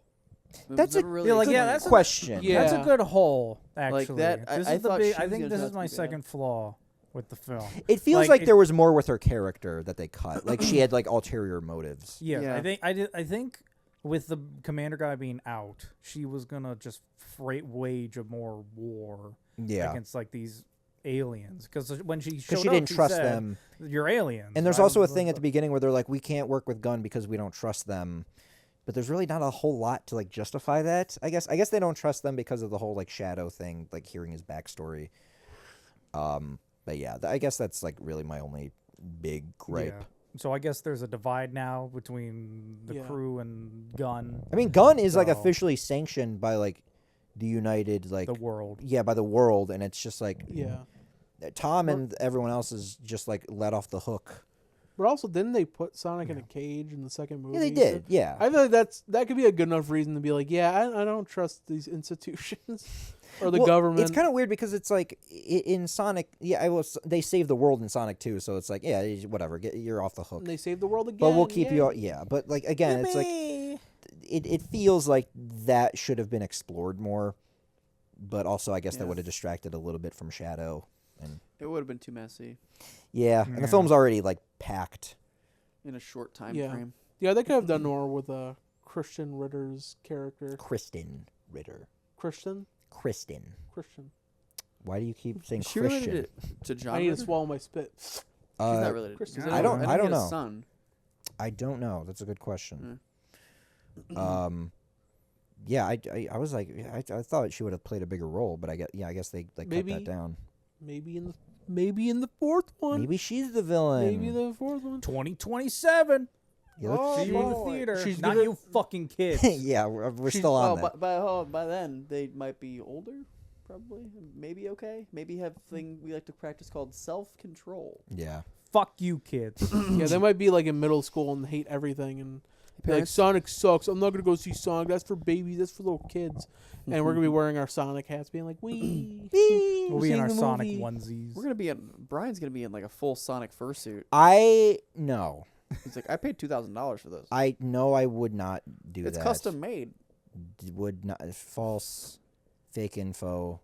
[SPEAKER 4] That's a
[SPEAKER 2] really
[SPEAKER 1] that's a
[SPEAKER 4] question.
[SPEAKER 3] Yeah.
[SPEAKER 1] That's a good hole, actually.
[SPEAKER 2] Like that,
[SPEAKER 1] This
[SPEAKER 2] I
[SPEAKER 1] is the
[SPEAKER 2] thought
[SPEAKER 1] big,
[SPEAKER 2] she
[SPEAKER 1] I
[SPEAKER 2] was
[SPEAKER 1] think
[SPEAKER 2] gonna
[SPEAKER 1] this
[SPEAKER 2] have
[SPEAKER 1] is
[SPEAKER 2] to
[SPEAKER 1] my
[SPEAKER 2] be
[SPEAKER 1] second flaw with the film.
[SPEAKER 4] It feels like there was more with her character that they cut. Like she had like ulterior motives.
[SPEAKER 1] Yeah. I think with the commander guy being out, she was gonna just wage a more war against like these aliens, because when she showed
[SPEAKER 4] she didn't trust
[SPEAKER 1] said,
[SPEAKER 4] them.
[SPEAKER 1] You're aliens.
[SPEAKER 4] And there's also a thing at the beginning where they're like, we can't work with Gunn because we don't trust them. but there's really not a whole lot to like justify that. I guess they don't trust them because of the whole like Shadow thing, like hearing his backstory. But yeah, I guess that's like really my only big gripe.
[SPEAKER 1] Yeah. So I guess there's a divide now between the crew and Gunn.
[SPEAKER 4] I mean, Gunn is like officially sanctioned by like the United, like
[SPEAKER 1] the world.
[SPEAKER 4] Yeah, by the world, and it's just like Tom
[SPEAKER 3] Well,
[SPEAKER 4] and everyone else is just like let off the hook.
[SPEAKER 3] But also, didn't they put Sonic in a cage in the second movie?
[SPEAKER 4] Yeah, they did. Yeah,
[SPEAKER 3] I feel like that could be a good enough reason to be like, I don't trust these institutions or the government.
[SPEAKER 4] It's kind of weird because it's like in Sonic, they saved the world in Sonic 2, so it's like, yeah, whatever, you're off the hook.
[SPEAKER 3] And they saved the world again.
[SPEAKER 4] But we'll keep you. Yeah, but like again, it's like it feels like that should have been explored more. But also, I guess that would have distracted a little bit from Shadow, and
[SPEAKER 2] It would have been too messy
[SPEAKER 4] yeah, and the film's already like packed.
[SPEAKER 2] in a short time
[SPEAKER 3] Yeah.
[SPEAKER 2] frame.
[SPEAKER 3] Yeah, they could have done more with Christian Ritter's character.
[SPEAKER 4] Kristen Ritter.
[SPEAKER 3] Kristen.
[SPEAKER 4] Why do you keep saying
[SPEAKER 2] She
[SPEAKER 4] Christian?
[SPEAKER 2] related to John
[SPEAKER 3] I need to
[SPEAKER 2] Ritter?
[SPEAKER 3] swallow my spit.
[SPEAKER 2] She's not related.
[SPEAKER 3] Kristen.
[SPEAKER 2] Is
[SPEAKER 3] I
[SPEAKER 2] anyone-
[SPEAKER 3] don't-
[SPEAKER 4] I don't
[SPEAKER 2] he had a
[SPEAKER 4] know.
[SPEAKER 2] Son.
[SPEAKER 4] I don't know. That's a good question. Yeah, I was like, I thought she would have played a bigger role, but I guess they cut that down.
[SPEAKER 3] Maybe in the fourth one.
[SPEAKER 4] Maybe she's the villain.
[SPEAKER 3] Maybe the fourth one.
[SPEAKER 1] 2027.
[SPEAKER 4] Yeah, let's
[SPEAKER 1] See you in the
[SPEAKER 2] boy.
[SPEAKER 1] theater.
[SPEAKER 3] She's
[SPEAKER 1] Not
[SPEAKER 3] gonna-
[SPEAKER 1] you fucking kids.
[SPEAKER 4] yeah, we're still on that.
[SPEAKER 2] By then they might be older, probably. Maybe okay. Maybe have thing we like to practice called self-control.
[SPEAKER 4] Yeah.
[SPEAKER 1] Fuck you, kids.
[SPEAKER 3] Yeah, they might be like in middle school and hate everything and be like,
[SPEAKER 2] Parents?
[SPEAKER 3] Sonic sucks. I'm not gonna go see Sonic. That's for babies. That's for little kids. And we're gonna be wearing our Sonic hats, being like, "Wee."
[SPEAKER 1] We'll be in
[SPEAKER 3] seeing
[SPEAKER 1] our
[SPEAKER 3] the
[SPEAKER 1] Sonic
[SPEAKER 3] movie.
[SPEAKER 1] onesies.
[SPEAKER 2] We're gonna be in. Brian's gonna be in like a full Sonic fursuit.
[SPEAKER 4] I no.
[SPEAKER 2] He's like, I paid $2,000 for those.
[SPEAKER 4] I know I would not do
[SPEAKER 2] It's
[SPEAKER 4] that.
[SPEAKER 2] custom made.
[SPEAKER 4] Would not false, fake info.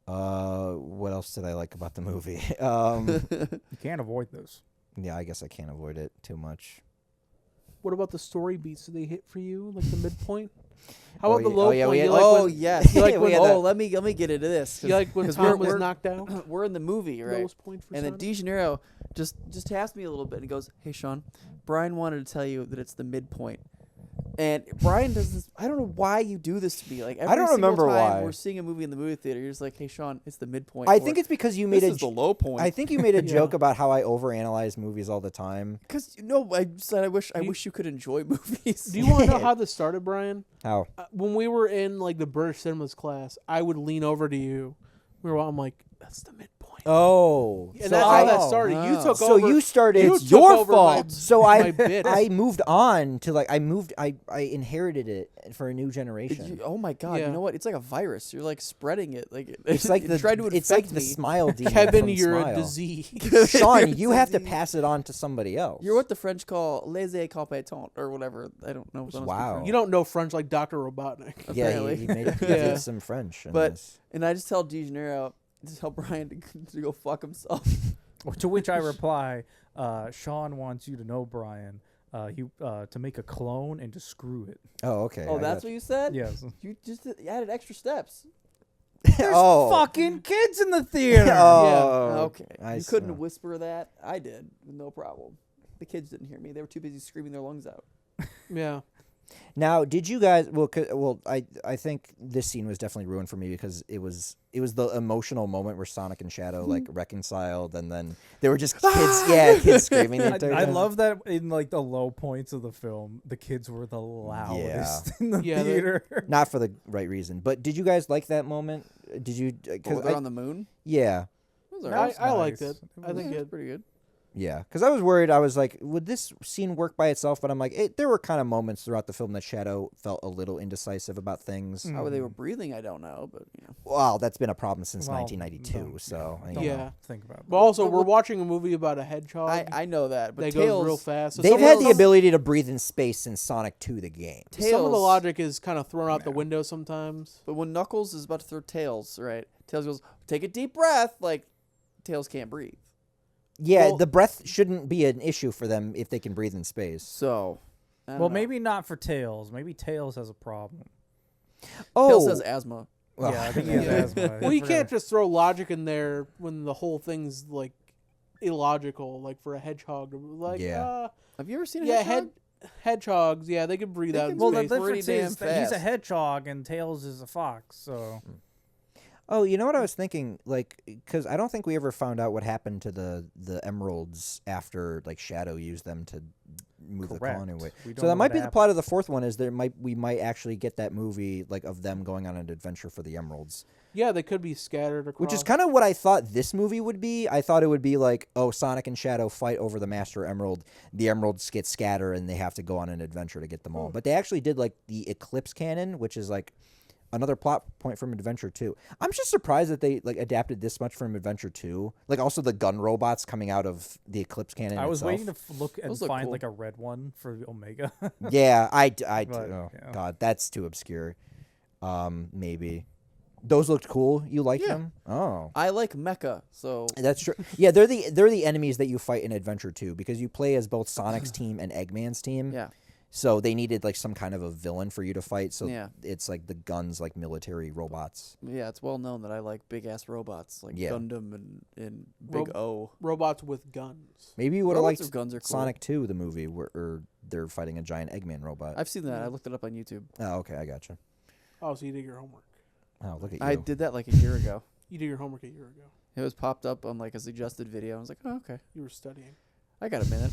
[SPEAKER 4] What else did I like about the movie?
[SPEAKER 1] You can't avoid this.
[SPEAKER 4] Yeah, I guess I can't avoid it too much.
[SPEAKER 3] What about the story beats? Do they hit for you like the midpoint? How about the low
[SPEAKER 4] yeah,
[SPEAKER 3] point?
[SPEAKER 4] we had-
[SPEAKER 3] You like
[SPEAKER 2] Oh
[SPEAKER 3] when,
[SPEAKER 2] yes.
[SPEAKER 3] You like when-
[SPEAKER 2] let me get into this.
[SPEAKER 3] you like when
[SPEAKER 2] 'cause
[SPEAKER 3] Tom was
[SPEAKER 2] we're-
[SPEAKER 3] knocked out?
[SPEAKER 2] We're in the movie, right?
[SPEAKER 3] Lowest point for
[SPEAKER 2] And then
[SPEAKER 3] Sonic?
[SPEAKER 2] De Janeiro just taps me a little bit and goes, "Hey Sean, Brian wanted to tell you that it's the midpoint." And Brian does this. I don't know why you do this to me. Like every
[SPEAKER 4] don't
[SPEAKER 2] single
[SPEAKER 4] remember
[SPEAKER 2] time
[SPEAKER 4] why.
[SPEAKER 2] we're seeing a movie in the movie theater, you're just like, "Hey Sean, it's the midpoint."
[SPEAKER 4] I
[SPEAKER 2] Or,
[SPEAKER 4] think it's because you made
[SPEAKER 2] this
[SPEAKER 4] a
[SPEAKER 2] is the low point.
[SPEAKER 4] I think you made a
[SPEAKER 3] Yeah.
[SPEAKER 4] joke about how I overanalyze movies all the time.
[SPEAKER 2] Because I said I wish you could enjoy movies.
[SPEAKER 3] Do you want to know how this started, Brian?
[SPEAKER 4] How?
[SPEAKER 3] When we were in like the British cinemas class, I would lean over to you. I'm like, that's the midpoint.
[SPEAKER 4] Oh,
[SPEAKER 3] And that's how that started. You took
[SPEAKER 4] so
[SPEAKER 3] over.
[SPEAKER 4] you started.
[SPEAKER 3] you
[SPEAKER 4] It's
[SPEAKER 3] took
[SPEAKER 4] your
[SPEAKER 3] over my-
[SPEAKER 4] fault. So
[SPEAKER 3] my
[SPEAKER 4] I
[SPEAKER 3] bit.
[SPEAKER 4] I moved on to like I inherited it for a new generation.
[SPEAKER 2] Oh my god!
[SPEAKER 3] Yeah.
[SPEAKER 2] You know what? It's like a virus. You're like spreading it. Like
[SPEAKER 4] It's like the
[SPEAKER 2] try to
[SPEAKER 4] it's
[SPEAKER 2] infect
[SPEAKER 4] like the
[SPEAKER 2] me.
[SPEAKER 4] smile demon.
[SPEAKER 3] Kevin,
[SPEAKER 4] from
[SPEAKER 3] you're
[SPEAKER 4] Smile.
[SPEAKER 3] a disease.
[SPEAKER 4] Sean, you have to pass it on to somebody else.
[SPEAKER 2] You're what the French call laissez compétent or whatever. I don't know.
[SPEAKER 4] Wow.
[SPEAKER 3] You don't know French like Dr. Robotnik.
[SPEAKER 4] Yeah,
[SPEAKER 2] apparently.
[SPEAKER 4] he made he
[SPEAKER 3] Yeah.
[SPEAKER 4] did some French. In
[SPEAKER 2] But-
[SPEAKER 4] this.
[SPEAKER 2] And I just tell De Janeiro to tell Brian to go fuck himself.
[SPEAKER 1] To which I reply, Sean wants you to know, Brian, to make a clone and to screw it.
[SPEAKER 4] Oh, okay.
[SPEAKER 2] Oh,
[SPEAKER 4] I
[SPEAKER 2] that's
[SPEAKER 4] got
[SPEAKER 2] what you said?
[SPEAKER 1] Yes.
[SPEAKER 2] You just added extra steps.
[SPEAKER 1] There's
[SPEAKER 4] Oh.
[SPEAKER 1] fucking kids in the theater.
[SPEAKER 4] Oh,
[SPEAKER 2] Okay.
[SPEAKER 4] I
[SPEAKER 2] You couldn't
[SPEAKER 4] see.
[SPEAKER 2] whisper that. I did. No problem. The kids didn't hear me. They were too busy screaming their lungs out.
[SPEAKER 3] Yeah.
[SPEAKER 4] Now, did you guys? I think this scene was definitely ruined for me because it was the emotional moment where Sonic and Shadow like reconciled, and then they were just kids screaming the entire
[SPEAKER 1] I
[SPEAKER 4] time.
[SPEAKER 1] love that in like the low points of the film, the kids were the loudest in the
[SPEAKER 3] Yeah,
[SPEAKER 1] theater.
[SPEAKER 4] Not for the right reason, but did you guys like that moment? Did you?
[SPEAKER 2] Oh, they're on the moon?
[SPEAKER 4] Yeah,
[SPEAKER 2] That was
[SPEAKER 1] That
[SPEAKER 2] alright.
[SPEAKER 1] was
[SPEAKER 3] I liked
[SPEAKER 1] nice.
[SPEAKER 3] it. I think
[SPEAKER 2] Yeah,
[SPEAKER 3] it.
[SPEAKER 2] pretty good.
[SPEAKER 4] yeah. Because I was worried. I was like, would this scene work by itself? But I'm like, there were kind of moments throughout the film that Shadow felt a little indecisive about things.
[SPEAKER 2] How they were breathing, I don't know, but you know.
[SPEAKER 4] Wow, that's been a problem since
[SPEAKER 1] Well,
[SPEAKER 4] 1992.
[SPEAKER 1] don't-
[SPEAKER 4] So I
[SPEAKER 1] Don't
[SPEAKER 3] Yeah.
[SPEAKER 4] know.
[SPEAKER 1] think about
[SPEAKER 3] But also, we're watching a movie about a hedgehog
[SPEAKER 2] I know that, but
[SPEAKER 3] that
[SPEAKER 2] Tails
[SPEAKER 3] goes real fast. So
[SPEAKER 4] They've
[SPEAKER 3] some
[SPEAKER 4] had
[SPEAKER 3] of
[SPEAKER 4] the ability to breathe in space since Sonic 2, the game.
[SPEAKER 3] Some of the
[SPEAKER 2] Tails-
[SPEAKER 3] logic is kind of thrown out the window sometimes.
[SPEAKER 2] But when Knuckles is about to throw Tails, right? Tails goes, "Take a deep breath." Like Tails can't breathe.
[SPEAKER 4] Yeah,
[SPEAKER 3] Well-
[SPEAKER 4] the breath shouldn't be an issue for them if they can breathe in space.
[SPEAKER 2] So, I don't
[SPEAKER 1] Well,
[SPEAKER 2] know.
[SPEAKER 1] maybe not for Tails. Maybe Tails has a problem.
[SPEAKER 2] Tails has asthma.
[SPEAKER 4] Well,
[SPEAKER 1] Yeah, I think he has asthma.
[SPEAKER 3] Well,
[SPEAKER 1] I
[SPEAKER 3] you
[SPEAKER 1] forgot.
[SPEAKER 3] can't just throw logic in there when the whole thing's like illogical. Like for a hedgehog, like
[SPEAKER 4] Yeah.
[SPEAKER 2] Have you ever seen a
[SPEAKER 3] yeah,
[SPEAKER 2] hedgehog?
[SPEAKER 3] hedgehogs, yeah, they can breathe out in
[SPEAKER 1] Well, the
[SPEAKER 3] space.
[SPEAKER 1] difference
[SPEAKER 2] pretty
[SPEAKER 1] is
[SPEAKER 2] damn
[SPEAKER 1] that he's a
[SPEAKER 2] fast.
[SPEAKER 1] hedgehog and Tails is a fox. So
[SPEAKER 4] Oh, you know what I was thinking? Like, because I don't think we ever found out what happened to the emeralds after like Shadow used them to move the colony away.
[SPEAKER 1] We don't
[SPEAKER 4] So that
[SPEAKER 1] know
[SPEAKER 4] might
[SPEAKER 1] what
[SPEAKER 4] be the
[SPEAKER 1] happened.
[SPEAKER 4] plot of the fourth one. Is we might actually get that movie like of them going on an adventure for the emeralds,
[SPEAKER 3] Yeah, they could be scattered across.
[SPEAKER 4] which is kind of what I thought this movie would be. I thought it would be like, oh, Sonic and Shadow fight over the Master Emerald. The emeralds get scattered, and they have to go on an adventure to get them all. But they actually did like the Eclipse Cannon, which is like another plot point from Adventure 2. I'm just surprised that they like adapted this much from Adventure 2. Like also the gun robots coming out of the Eclipse Cannon.
[SPEAKER 1] I was
[SPEAKER 4] itself.
[SPEAKER 1] waiting to look and
[SPEAKER 2] Those look
[SPEAKER 1] find
[SPEAKER 2] cool.
[SPEAKER 1] like a red one for Omega.
[SPEAKER 4] Yeah,
[SPEAKER 1] But,
[SPEAKER 4] oh,
[SPEAKER 1] yeah.
[SPEAKER 4] God, that's too obscure. Maybe those looked cool. You like
[SPEAKER 2] Yeah.
[SPEAKER 4] them? Oh,
[SPEAKER 2] I like mecha, so
[SPEAKER 4] that's true. Yeah, they're the enemies that you fight in Adventure 2 because you play as both Sonic's team and Eggman's team.
[SPEAKER 2] yeah.
[SPEAKER 4] So they needed like some kind of a villain for you to fight. So
[SPEAKER 2] Yeah.
[SPEAKER 4] it's like the guns, like military robots.
[SPEAKER 2] Yeah, it's well known that I like big ass robots like
[SPEAKER 4] Yeah.
[SPEAKER 2] Gundam and Big O.
[SPEAKER 3] robots with guns.
[SPEAKER 4] Maybe you would have
[SPEAKER 2] Robots
[SPEAKER 4] liked
[SPEAKER 2] with guns are cool.
[SPEAKER 4] Sonic 2, the movie, where they're fighting a giant Eggman robot.
[SPEAKER 2] I've seen that. I looked it up on YouTube.
[SPEAKER 4] Oh, okay, I gotcha.
[SPEAKER 3] Oh, so you did your homework.
[SPEAKER 4] Oh, look at you.
[SPEAKER 2] I did that like a year ago.
[SPEAKER 3] You did your homework a year ago.
[SPEAKER 2] It was popped up on like a suggested video. I was like, oh, okay.
[SPEAKER 3] You were studying.
[SPEAKER 2] I got a minute.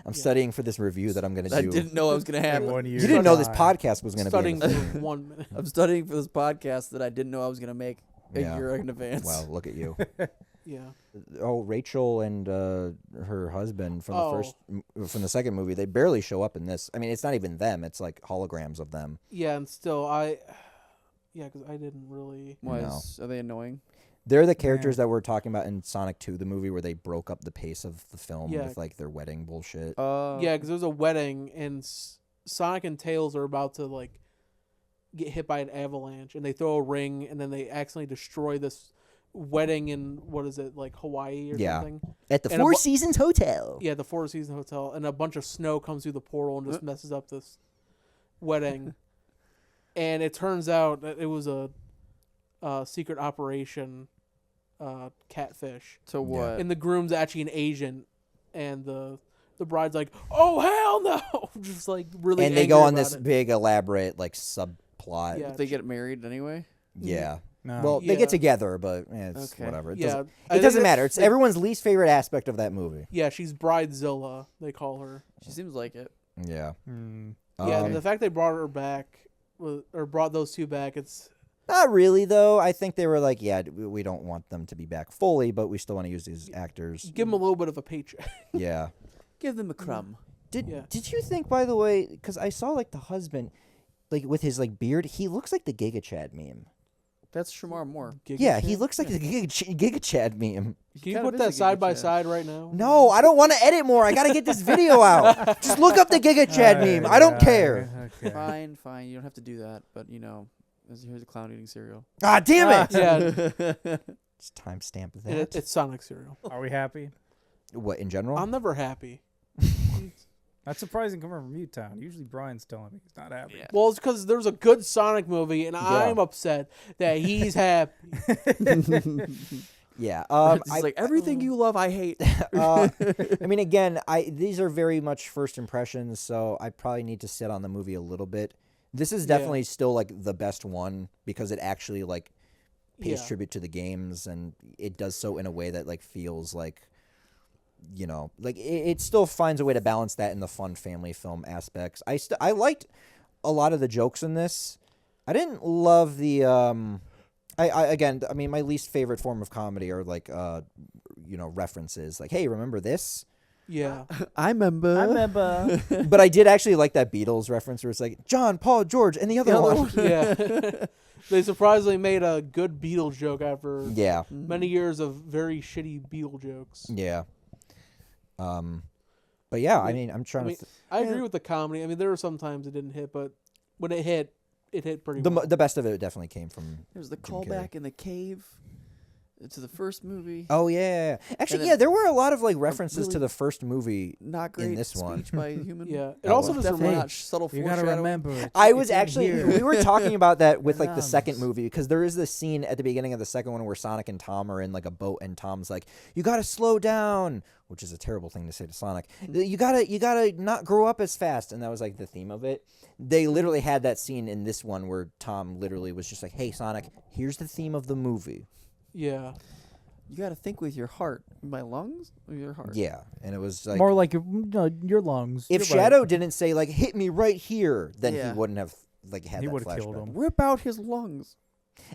[SPEAKER 4] I'm
[SPEAKER 3] Yeah.
[SPEAKER 4] studying for this review that I'm going to do.
[SPEAKER 2] I didn't know I was gonna have.
[SPEAKER 1] One year
[SPEAKER 4] You didn't know this
[SPEAKER 1] time.
[SPEAKER 4] podcast was going to be
[SPEAKER 3] Studying
[SPEAKER 4] in
[SPEAKER 3] for
[SPEAKER 4] this.
[SPEAKER 3] 1 minute.
[SPEAKER 2] I'm studying for this podcast that I didn't know I was gonna make a
[SPEAKER 4] Yeah.
[SPEAKER 2] year in advance.
[SPEAKER 4] Wow, look at you.
[SPEAKER 3] Yeah.
[SPEAKER 4] Oh, Rachel and her husband from
[SPEAKER 3] Oh.
[SPEAKER 4] from the second movie, they barely show up in this. I mean, it's not even them; it's like holograms of them.
[SPEAKER 3] Yeah, and still, because I didn't really.
[SPEAKER 2] Are they annoying?
[SPEAKER 4] They're the characters that we're talking about in Sonic 2, the movie where they broke up the pace of the film
[SPEAKER 3] Yeah.
[SPEAKER 4] with like their wedding bullshit.
[SPEAKER 3] Yeah, because there's a wedding, and Sonic and Tails are about to like get hit by an avalanche, and they throw a ring, and then they accidentally destroy this wedding in what is it, like Hawaii or
[SPEAKER 4] Yeah.
[SPEAKER 3] something?
[SPEAKER 4] At the
[SPEAKER 3] and a
[SPEAKER 4] Four
[SPEAKER 3] bu-
[SPEAKER 4] Seasons Hotel.
[SPEAKER 3] Yeah, the Four Seasons Hotel, and a bunch of snow comes through the portal and just messes up this wedding. And it turns out that it was a secret operation, catfish.
[SPEAKER 2] So what?
[SPEAKER 3] And the groom's actually an agent, and the bride's like, "Oh hell no!" Just like really.
[SPEAKER 4] And they
[SPEAKER 3] angry
[SPEAKER 4] go on
[SPEAKER 3] about
[SPEAKER 4] this
[SPEAKER 3] it.
[SPEAKER 4] big elaborate like subplot.
[SPEAKER 3] Yeah.
[SPEAKER 2] If they get married anyway?
[SPEAKER 4] Yeah.
[SPEAKER 1] No.
[SPEAKER 4] Well, they
[SPEAKER 3] Yeah.
[SPEAKER 4] get together, but it's
[SPEAKER 2] Okay.
[SPEAKER 4] whatever. It
[SPEAKER 3] Yeah,
[SPEAKER 4] doesn't,
[SPEAKER 3] I
[SPEAKER 4] it
[SPEAKER 3] think
[SPEAKER 4] doesn't
[SPEAKER 3] it's
[SPEAKER 4] matter. It's
[SPEAKER 3] like-
[SPEAKER 4] everyone's least favorite aspect of that movie.
[SPEAKER 3] Yeah, she's Bridezilla. They call her.
[SPEAKER 2] She seems like it.
[SPEAKER 4] Yeah.
[SPEAKER 3] Yeah, and the fact they brought her back, or brought those two back, it's
[SPEAKER 4] Not really, though. I think they were like, yeah, we don't want them to be back fully, but we still want to use these actors.
[SPEAKER 3] give them a little bit of a paycheck.
[SPEAKER 4] Yeah.
[SPEAKER 2] Give them a crumb.
[SPEAKER 3] Yeah.
[SPEAKER 4] Did you think, by the way, because I saw like the husband, like with his like beard, he looks like the Giga Chad meme.
[SPEAKER 2] That's Shamar Moore.
[SPEAKER 4] Yeah, he looks like the Giga Chad meme.
[SPEAKER 3] Can you
[SPEAKER 2] kind of
[SPEAKER 3] put
[SPEAKER 2] is a
[SPEAKER 3] that side by
[SPEAKER 2] Giga Chad.
[SPEAKER 3] side right now?
[SPEAKER 4] No, I don't want to edit more. I got to get this video out. Just look up the Giga Chad meme. I don't care.
[SPEAKER 1] Okay.
[SPEAKER 2] Fine. You don't have to do that. But, here's a clown eating cereal.
[SPEAKER 4] Ah, damn it.
[SPEAKER 3] Yeah,
[SPEAKER 4] Just timestamp that.
[SPEAKER 3] it's Sonic cereal.
[SPEAKER 1] Are we happy?
[SPEAKER 4] What, in general?
[SPEAKER 3] I'm never happy.
[SPEAKER 1] That's surprising coming from Newtown. Usually Brian's telling me he's not happy.
[SPEAKER 2] Yeah.
[SPEAKER 3] Well, it's because there's a good Sonic movie, and I'm upset that he's happy.
[SPEAKER 4] Yeah.
[SPEAKER 2] It's like everything you love, I hate.
[SPEAKER 4] I mean, again, these are very much first impressions, so I probably need to sit on the movie a little bit. This is definitely still like the best one because it actually like pays
[SPEAKER 3] Yeah.
[SPEAKER 4] tribute to the games, and it does so in a way that like feels like, like it still finds a way to balance that in the fun family film aspects. I liked a lot of the jokes in this. I didn't love the I mean, my least favorite form of comedy are like references like, hey, remember this?
[SPEAKER 3] Yeah.
[SPEAKER 2] I remember.
[SPEAKER 4] But I did actually like that Beatles reference where it's like John, Paul, George, and the other one.
[SPEAKER 3] Yeah. They surprisingly made a good Beatles joke after
[SPEAKER 4] Yeah.
[SPEAKER 3] many years of very shitty Beatle jokes.
[SPEAKER 4] Yeah. But yeah, I mean, I'm trying
[SPEAKER 3] I mean,
[SPEAKER 4] to.
[SPEAKER 3] I agree with the comedy. I mean, there were some times it didn't hit, but when it hit pretty
[SPEAKER 4] The
[SPEAKER 3] well.
[SPEAKER 4] best of it definitely came from
[SPEAKER 2] There's the
[SPEAKER 4] Jim Carrey.
[SPEAKER 2] callback in the cave. to the first movie.
[SPEAKER 4] Oh yeah. Actually,
[SPEAKER 2] then
[SPEAKER 4] yeah, there were a lot of like references to
[SPEAKER 2] really
[SPEAKER 4] the first movie.
[SPEAKER 2] Not great
[SPEAKER 4] in this
[SPEAKER 2] speech
[SPEAKER 4] one.
[SPEAKER 2] by a human.
[SPEAKER 3] Yeah. It
[SPEAKER 4] Oh,
[SPEAKER 3] also
[SPEAKER 4] well.
[SPEAKER 3] just
[SPEAKER 2] Definitely
[SPEAKER 3] reminds.
[SPEAKER 2] not subtle
[SPEAKER 1] You gotta
[SPEAKER 2] foreshadowing.
[SPEAKER 1] remember.
[SPEAKER 4] I was
[SPEAKER 1] it's in
[SPEAKER 4] actually
[SPEAKER 1] here.
[SPEAKER 4] we were talking about that with like the
[SPEAKER 2] Numbs.
[SPEAKER 4] second movie because there is this scene at the beginning of the second one where Sonic and Tom are in like a boat and Tom's like, "You got to slow down," which is a terrible thing to say to Sonic. You gotta not grow up as fast, and that was like the theme of it. They literally had that scene in this one where Tom literally was just like, "Hey Sonic, here's the theme of the movie."
[SPEAKER 3] Yeah.
[SPEAKER 2] You got to think with your heart. My lungs or your heart?
[SPEAKER 4] Yeah, and it was like
[SPEAKER 1] More like your lungs.
[SPEAKER 4] if
[SPEAKER 1] You're right.
[SPEAKER 4] Shadow didn't say like hit me right here, then
[SPEAKER 2] Yeah.
[SPEAKER 4] he wouldn't have like had
[SPEAKER 1] He
[SPEAKER 4] that
[SPEAKER 1] would've
[SPEAKER 4] flashback.
[SPEAKER 1] killed him.
[SPEAKER 2] Rip out his lungs.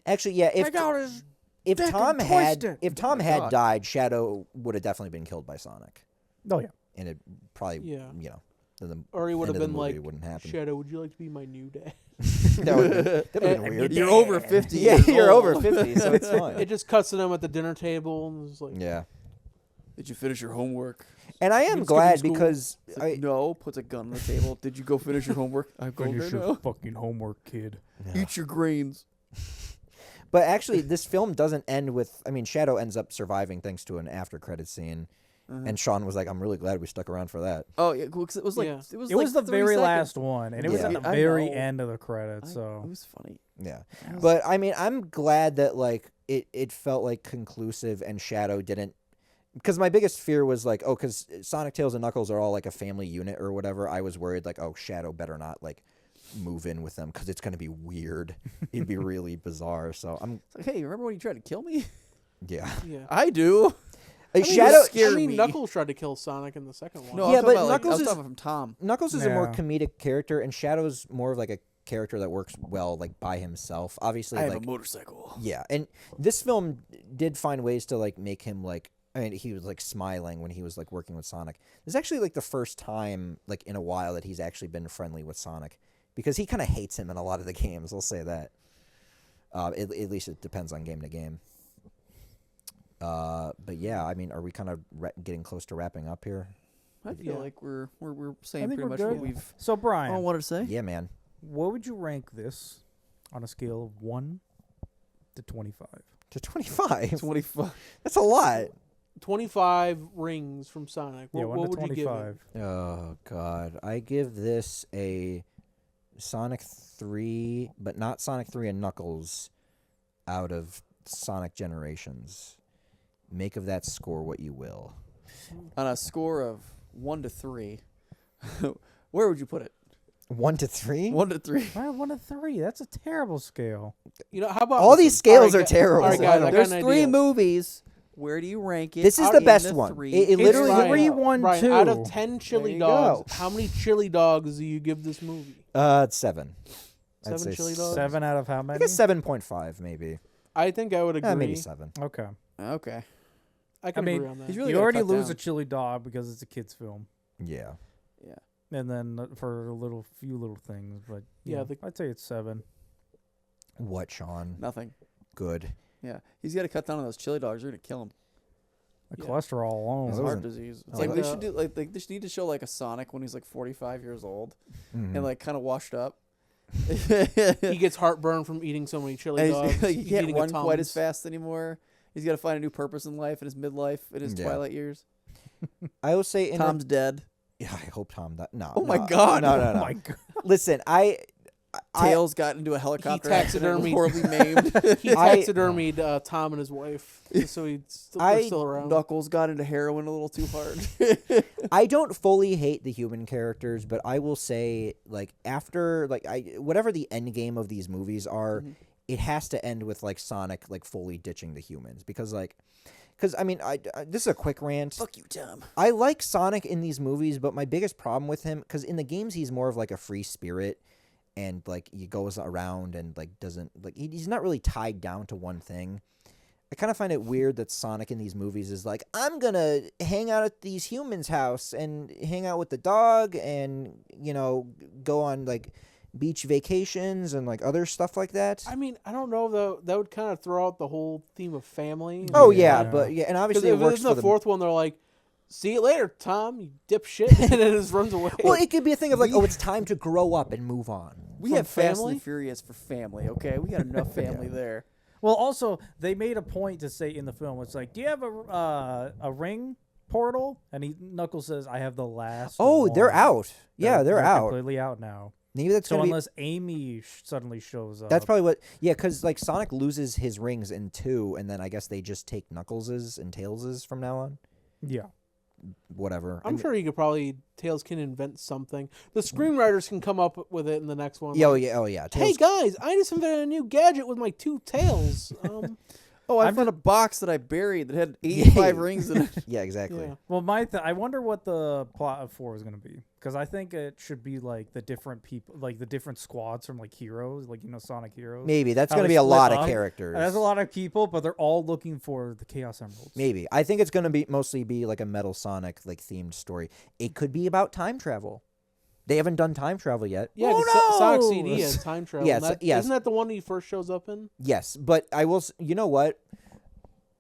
[SPEAKER 4] Actually, yeah, if
[SPEAKER 1] Take out his
[SPEAKER 4] if
[SPEAKER 1] dick
[SPEAKER 4] Tom
[SPEAKER 1] and
[SPEAKER 4] had
[SPEAKER 1] twist it.
[SPEAKER 4] if Tom
[SPEAKER 2] my
[SPEAKER 4] had
[SPEAKER 2] God.
[SPEAKER 4] died, Shadow would have definitely been killed by Sonic,
[SPEAKER 1] Oh yeah.
[SPEAKER 4] and it probably
[SPEAKER 3] Yeah.
[SPEAKER 4] you know the
[SPEAKER 3] Or he would
[SPEAKER 4] end
[SPEAKER 3] have
[SPEAKER 4] of the
[SPEAKER 3] been
[SPEAKER 4] movie
[SPEAKER 3] like,
[SPEAKER 4] wouldn't happen.
[SPEAKER 3] Shadow, would you like to be my new dad?
[SPEAKER 4] That would have been weird.
[SPEAKER 2] You're over 50.
[SPEAKER 4] Yeah,
[SPEAKER 2] years
[SPEAKER 4] you're
[SPEAKER 2] old.
[SPEAKER 4] over 50, so it's fine.
[SPEAKER 3] It just cuts to them at the dinner table and it's like,
[SPEAKER 4] Yeah,
[SPEAKER 2] Did you finish your homework?
[SPEAKER 4] and I
[SPEAKER 3] been
[SPEAKER 4] am
[SPEAKER 3] skipping
[SPEAKER 4] glad
[SPEAKER 3] school?
[SPEAKER 4] because
[SPEAKER 2] It's like, no. Puts a gun on the table. Did you go finish your homework? I'm going
[SPEAKER 1] Finish
[SPEAKER 2] there
[SPEAKER 1] your
[SPEAKER 2] now.
[SPEAKER 1] fucking homework, kid.
[SPEAKER 2] Eat your grains.
[SPEAKER 4] But actually, this film doesn't end with. I mean, Shadow ends up surviving thanks to an after credit scene, and Sean was like, "I'm really glad we stuck around for that."
[SPEAKER 2] Oh yeah, cool. 'Cause it was like
[SPEAKER 3] Yeah.
[SPEAKER 2] it was
[SPEAKER 1] It
[SPEAKER 2] like
[SPEAKER 1] was the
[SPEAKER 2] 3
[SPEAKER 1] very
[SPEAKER 2] seconds.
[SPEAKER 1] last one, and it was
[SPEAKER 4] Yeah.
[SPEAKER 1] at the
[SPEAKER 2] I
[SPEAKER 1] very
[SPEAKER 2] know.
[SPEAKER 1] end of the credits. So
[SPEAKER 2] It was funny.
[SPEAKER 4] Yeah,
[SPEAKER 2] I was-
[SPEAKER 4] but I mean, I'm glad that like it felt like conclusive, and Shadow didn't. Because my biggest fear was like, oh, because Sonic, Tails, and Knuckles are all like a family unit or whatever. I was worried like, oh, Shadow better not like move in with them because it's gonna be weird. It'd be really bizarre. So I'm
[SPEAKER 2] It's like, hey, remember when you tried to kill me?
[SPEAKER 4] yeah.
[SPEAKER 3] yeah.
[SPEAKER 2] I do.
[SPEAKER 4] Shadow.
[SPEAKER 2] scared
[SPEAKER 3] I mean,
[SPEAKER 2] me.
[SPEAKER 3] Knuckles tried to kill Sonic in the second one.
[SPEAKER 2] No,
[SPEAKER 4] Yeah,
[SPEAKER 2] I'm talking
[SPEAKER 4] but
[SPEAKER 2] about, like,
[SPEAKER 4] Knuckles
[SPEAKER 2] I'm
[SPEAKER 4] is-
[SPEAKER 2] talking from Tom.
[SPEAKER 4] Knuckles is a more
[SPEAKER 1] Yeah.
[SPEAKER 4] comedic character, and Shadow's more of like a character that works well like by himself. Obviously,
[SPEAKER 2] I have
[SPEAKER 4] like
[SPEAKER 2] a motorcycle.
[SPEAKER 4] yeah, and this film did find ways to like make him like. I mean, he was like smiling when he was like working with Sonic. This is actually like the first time like in a while that he's actually been friendly with Sonic, because he kind of hates him in a lot of the games. I'll say that. At least it depends on game to game. But yeah, I mean, are we kind of getting close to wrapping up here?
[SPEAKER 2] I feel
[SPEAKER 3] Yeah.
[SPEAKER 2] like we're saying
[SPEAKER 1] think
[SPEAKER 2] pretty
[SPEAKER 1] we're
[SPEAKER 2] much
[SPEAKER 1] good.
[SPEAKER 2] what we've
[SPEAKER 1] So Brian,
[SPEAKER 2] all wanted to say.
[SPEAKER 4] Yeah, man.
[SPEAKER 1] what would you rank this on a scale of 1 to 25?
[SPEAKER 4] To 25.
[SPEAKER 2] 25.
[SPEAKER 4] That's a lot.
[SPEAKER 3] 25 rings from Sonic.
[SPEAKER 1] Yeah,
[SPEAKER 3] What
[SPEAKER 1] 1 to
[SPEAKER 3] would you give it?
[SPEAKER 1] 25.
[SPEAKER 4] Oh God, I give this a Sonic 3, but not Sonic 3 and Knuckles, out of Sonic Generations. Make of that score what you will.
[SPEAKER 2] On a score of 1 to 3, where would you put it?
[SPEAKER 4] 1 to 3.
[SPEAKER 2] 1 to 3.
[SPEAKER 1] Well, 1 to 3. That's a terrible scale.
[SPEAKER 3] You know, how about
[SPEAKER 4] All these scales
[SPEAKER 3] All
[SPEAKER 4] are
[SPEAKER 3] right,
[SPEAKER 4] terrible.
[SPEAKER 3] All right, guys, I got
[SPEAKER 2] There's
[SPEAKER 3] an
[SPEAKER 2] 3
[SPEAKER 3] idea.
[SPEAKER 2] movies. Where do you rank it?
[SPEAKER 4] This is
[SPEAKER 2] out
[SPEAKER 4] the
[SPEAKER 2] of
[SPEAKER 4] best
[SPEAKER 2] the
[SPEAKER 4] one.
[SPEAKER 2] 3?
[SPEAKER 4] It
[SPEAKER 3] Hey,
[SPEAKER 4] literally
[SPEAKER 3] Brian,
[SPEAKER 1] 3, 1,
[SPEAKER 3] Brian,
[SPEAKER 1] 2.
[SPEAKER 3] out of 10 chili
[SPEAKER 4] you
[SPEAKER 3] dogs,
[SPEAKER 4] go.
[SPEAKER 3] how many chili dogs do you give this movie?
[SPEAKER 4] It's 7. I'd
[SPEAKER 3] 7
[SPEAKER 4] say
[SPEAKER 3] chili dogs?
[SPEAKER 1] 7 out of how many?
[SPEAKER 4] I guess 7.5 maybe.
[SPEAKER 3] I think I would agree.
[SPEAKER 4] Maybe 7.
[SPEAKER 1] Okay.
[SPEAKER 2] Okay.
[SPEAKER 3] I can
[SPEAKER 1] I mean,
[SPEAKER 3] agree on that.
[SPEAKER 2] he's really
[SPEAKER 1] you
[SPEAKER 2] gotta
[SPEAKER 1] already
[SPEAKER 2] cut
[SPEAKER 1] lose
[SPEAKER 2] down.
[SPEAKER 1] a chili dog because it's a kid's film.
[SPEAKER 4] Yeah.
[SPEAKER 2] Yeah.
[SPEAKER 1] And then for a few little things, but
[SPEAKER 3] Yeah,
[SPEAKER 1] yeah,
[SPEAKER 3] the-
[SPEAKER 1] I'd say it's 7.
[SPEAKER 4] What, Sean?
[SPEAKER 2] Nothing.
[SPEAKER 4] Good.
[SPEAKER 2] Yeah. He's got to cut down on those chili dogs. They're going to kill him.
[SPEAKER 1] The
[SPEAKER 3] Yeah.
[SPEAKER 1] cholesterol alone.
[SPEAKER 2] It's
[SPEAKER 4] That
[SPEAKER 2] heart
[SPEAKER 4] wasn't-
[SPEAKER 2] disease. It's
[SPEAKER 4] like
[SPEAKER 2] like they
[SPEAKER 3] the-
[SPEAKER 2] should do like they just need to show like a Sonic when he's like 45 years old
[SPEAKER 4] Mhm.
[SPEAKER 2] and like kind of washed up.
[SPEAKER 3] he gets heartburn from eating so many chili
[SPEAKER 2] And
[SPEAKER 3] dogs.
[SPEAKER 2] he's, like, he
[SPEAKER 3] He's
[SPEAKER 2] can't
[SPEAKER 3] eating a
[SPEAKER 2] run quite as
[SPEAKER 3] Tums.
[SPEAKER 2] fast anymore. He's got to find a new purpose in life, in his midlife, in his
[SPEAKER 4] Yeah.
[SPEAKER 2] twilight years.
[SPEAKER 4] I will say in
[SPEAKER 2] Tom's dead.
[SPEAKER 4] yeah, I hope Tom that no.
[SPEAKER 2] Oh my
[SPEAKER 4] no,
[SPEAKER 2] God.
[SPEAKER 4] No, no,
[SPEAKER 1] Oh
[SPEAKER 4] no.
[SPEAKER 1] my god.
[SPEAKER 4] Listen,
[SPEAKER 2] Tails got into a helicopter accident,
[SPEAKER 3] taxidermied-
[SPEAKER 2] horribly maimed.
[SPEAKER 3] He
[SPEAKER 4] I-
[SPEAKER 3] taxidermied Tom and his wife, just so they're
[SPEAKER 4] I-
[SPEAKER 3] still around.
[SPEAKER 2] Knuckles got into heroin a little too hard.
[SPEAKER 4] I don't fully hate the human characters, but I will say, like, after, like, whatever the end game of these movies are, it has to end with, like, Sonic, like, fully ditching the humans. Because, I mean, this is a quick rant.
[SPEAKER 2] Fuck you, Tom.
[SPEAKER 4] I like Sonic in these movies, but my biggest problem with him, because in the games he's more of, like, a free spirit, and, like, he goes around and, like, doesn't, like, he's not really tied down to one thing. I kind of find it weird that Sonic in these movies is like, I'm going to hang out at these humans' house and hang out with the dog and, you know, go on, like, beach vacations and, like, other stuff like that.
[SPEAKER 3] I mean, I don't know though. That would kind of throw out the whole theme of family.
[SPEAKER 4] Oh,
[SPEAKER 1] Yeah.
[SPEAKER 4] yeah, but, yeah, and
[SPEAKER 3] Because
[SPEAKER 4] obviously
[SPEAKER 3] if
[SPEAKER 4] it works
[SPEAKER 3] it's
[SPEAKER 4] for
[SPEAKER 3] the
[SPEAKER 4] the...
[SPEAKER 3] fourth one, they're like, "See you later, Tom, you dipshit," and then just runs away.
[SPEAKER 4] Well, it could be a thing of, like, oh, it's time to grow up and move on.
[SPEAKER 2] We
[SPEAKER 3] From
[SPEAKER 2] have Fast
[SPEAKER 3] family?
[SPEAKER 2] and the Furious for family, okay? We got enough family there.
[SPEAKER 1] Well, also they made a point to say in the film, it's like, do you have a ring portal? And Knuckles says, I have the last.
[SPEAKER 4] Oh, they're
[SPEAKER 1] one."
[SPEAKER 4] out. Yeah, they're out.
[SPEAKER 1] Completely out now.
[SPEAKER 4] Maybe that's
[SPEAKER 1] So
[SPEAKER 4] gonna
[SPEAKER 1] unless Amy suddenly shows up,
[SPEAKER 4] that's probably what. Yeah, because like Sonic loses his rings in 2, and then I guess they just take Knuckles's and Tails's from now on.
[SPEAKER 1] Yeah.
[SPEAKER 4] Whatever.
[SPEAKER 3] I'm sure Tails can invent something. The screenwriters can come up with it in the next one.
[SPEAKER 4] Yeah,
[SPEAKER 3] like,
[SPEAKER 4] oh yeah.
[SPEAKER 3] Hey
[SPEAKER 4] Tails,
[SPEAKER 3] guys, I just invented a new gadget with my 2 tails.
[SPEAKER 2] Oh, I found a box that I buried that had 85 rings in it.
[SPEAKER 4] yeah, exactly.
[SPEAKER 3] Yeah.
[SPEAKER 1] Well, I wonder what the plot of 4 is going to be, because I think it should be like the different people, like the different squads from like Heroes, like Sonic Heroes.
[SPEAKER 4] Maybe that's
[SPEAKER 1] How
[SPEAKER 4] going to
[SPEAKER 1] they
[SPEAKER 4] be a
[SPEAKER 1] split
[SPEAKER 4] lot
[SPEAKER 1] up.
[SPEAKER 4] of characters.
[SPEAKER 1] There's a lot of people, but they're all looking for the Chaos Emeralds.
[SPEAKER 4] Maybe I think it's going to be mostly be like a Metal Sonic like themed story. It could be about time travel. They haven't done time travel yet.
[SPEAKER 3] Yeah,
[SPEAKER 1] Who
[SPEAKER 3] 'cause Sonic
[SPEAKER 1] knows?
[SPEAKER 3] CD has time travel.
[SPEAKER 4] Yes,
[SPEAKER 3] and
[SPEAKER 4] yes.
[SPEAKER 3] Isn't that the one he first shows up in?
[SPEAKER 4] Yes, but I will. You know what?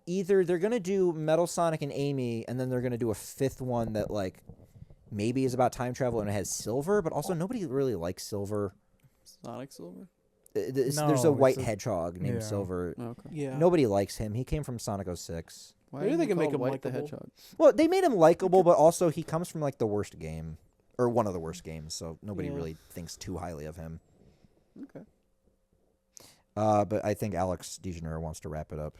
[SPEAKER 4] Either they're gonna do Metal Sonic and Amy, and then they're gonna do a 5th one that like maybe is about time travel and it has Silver, but also nobody really likes Silver.
[SPEAKER 2] Sonic Silver?
[SPEAKER 4] There's
[SPEAKER 1] No,
[SPEAKER 4] a
[SPEAKER 1] it's
[SPEAKER 4] white
[SPEAKER 1] a-
[SPEAKER 4] hedgehog named
[SPEAKER 1] yeah.
[SPEAKER 4] Silver.
[SPEAKER 2] Okay.
[SPEAKER 3] Yeah.
[SPEAKER 4] Nobody likes him. He came from Sonic 06.
[SPEAKER 2] Why
[SPEAKER 3] Maybe
[SPEAKER 2] is
[SPEAKER 3] they
[SPEAKER 2] he
[SPEAKER 3] can make
[SPEAKER 2] called
[SPEAKER 3] him
[SPEAKER 2] White the
[SPEAKER 3] likable.
[SPEAKER 2] Hedgehog?
[SPEAKER 4] Well, they made him likable, but also he comes from like the worst game, or one of the worst games, so nobody
[SPEAKER 3] Yeah.
[SPEAKER 4] really thinks too highly of him.
[SPEAKER 2] Okay.
[SPEAKER 4] But I think Alex DeGeneres wants to wrap it up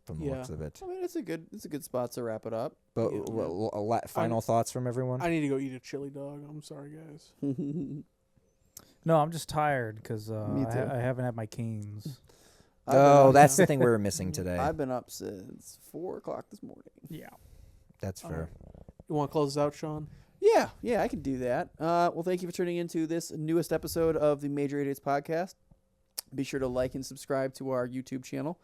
[SPEAKER 4] from the
[SPEAKER 3] Yeah.
[SPEAKER 4] looks of it.
[SPEAKER 2] I mean, it's a good spot to wrap it up.
[SPEAKER 4] But
[SPEAKER 3] Yeah.
[SPEAKER 4] final thoughts from everyone?
[SPEAKER 3] I need to go eat a chili dog. I'm sorry, guys.
[SPEAKER 1] No, I'm just tired because
[SPEAKER 2] Me too.
[SPEAKER 1] I haven't had my canes.
[SPEAKER 4] Oh, that's the thing we were missing today.
[SPEAKER 2] I've been up since 4 o'clock this morning.
[SPEAKER 1] Yeah.
[SPEAKER 4] That's fair.
[SPEAKER 3] You want to close this out, Sean?
[SPEAKER 2] Yeah, I can do that. Well, thank you for tuning into this newest episode of the Major Idiots Podcast. Be sure to like and subscribe to our YouTube channel.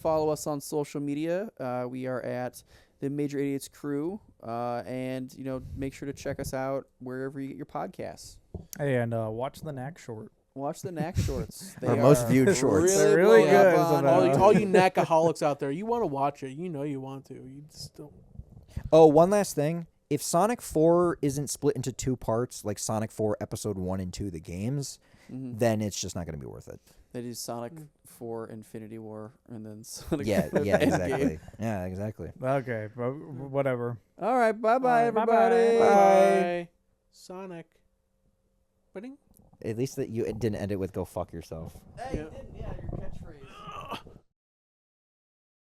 [SPEAKER 2] Follow us on social media. We are at the Major Idiots Crew. And, make sure to check us out wherever you get your podcasts.
[SPEAKER 1] Hey, and watch the Knack short.
[SPEAKER 2] Watch the Knack shorts. They
[SPEAKER 4] Our most
[SPEAKER 2] are
[SPEAKER 4] viewed shorts.
[SPEAKER 2] Really,
[SPEAKER 1] They're really
[SPEAKER 2] blowing up
[SPEAKER 1] good,
[SPEAKER 2] on,
[SPEAKER 3] All you knackaholics out there, you want to watch it. You know you want to. You just don't.
[SPEAKER 4] Oh, one last thing. If Sonic 4 isn't split into 2 parts, like Sonic 4 Episode 1 and 2, the games, then it's just not going to be worth it.
[SPEAKER 2] They do Sonic 4 Infinity War and then Sonic
[SPEAKER 4] Yeah,
[SPEAKER 2] 4
[SPEAKER 4] yeah,
[SPEAKER 2] Endgame.
[SPEAKER 4] exactly. Yeah, exactly.
[SPEAKER 1] Okay, but whatever.
[SPEAKER 2] All right, bye-bye,
[SPEAKER 1] All right,
[SPEAKER 2] everybody.
[SPEAKER 3] Bye. Sonic. Ba-ding.
[SPEAKER 4] At least that you didn't end it with "go fuck yourself."
[SPEAKER 2] Hey,
[SPEAKER 3] Yeah.
[SPEAKER 2] you didn't. Yeah, you're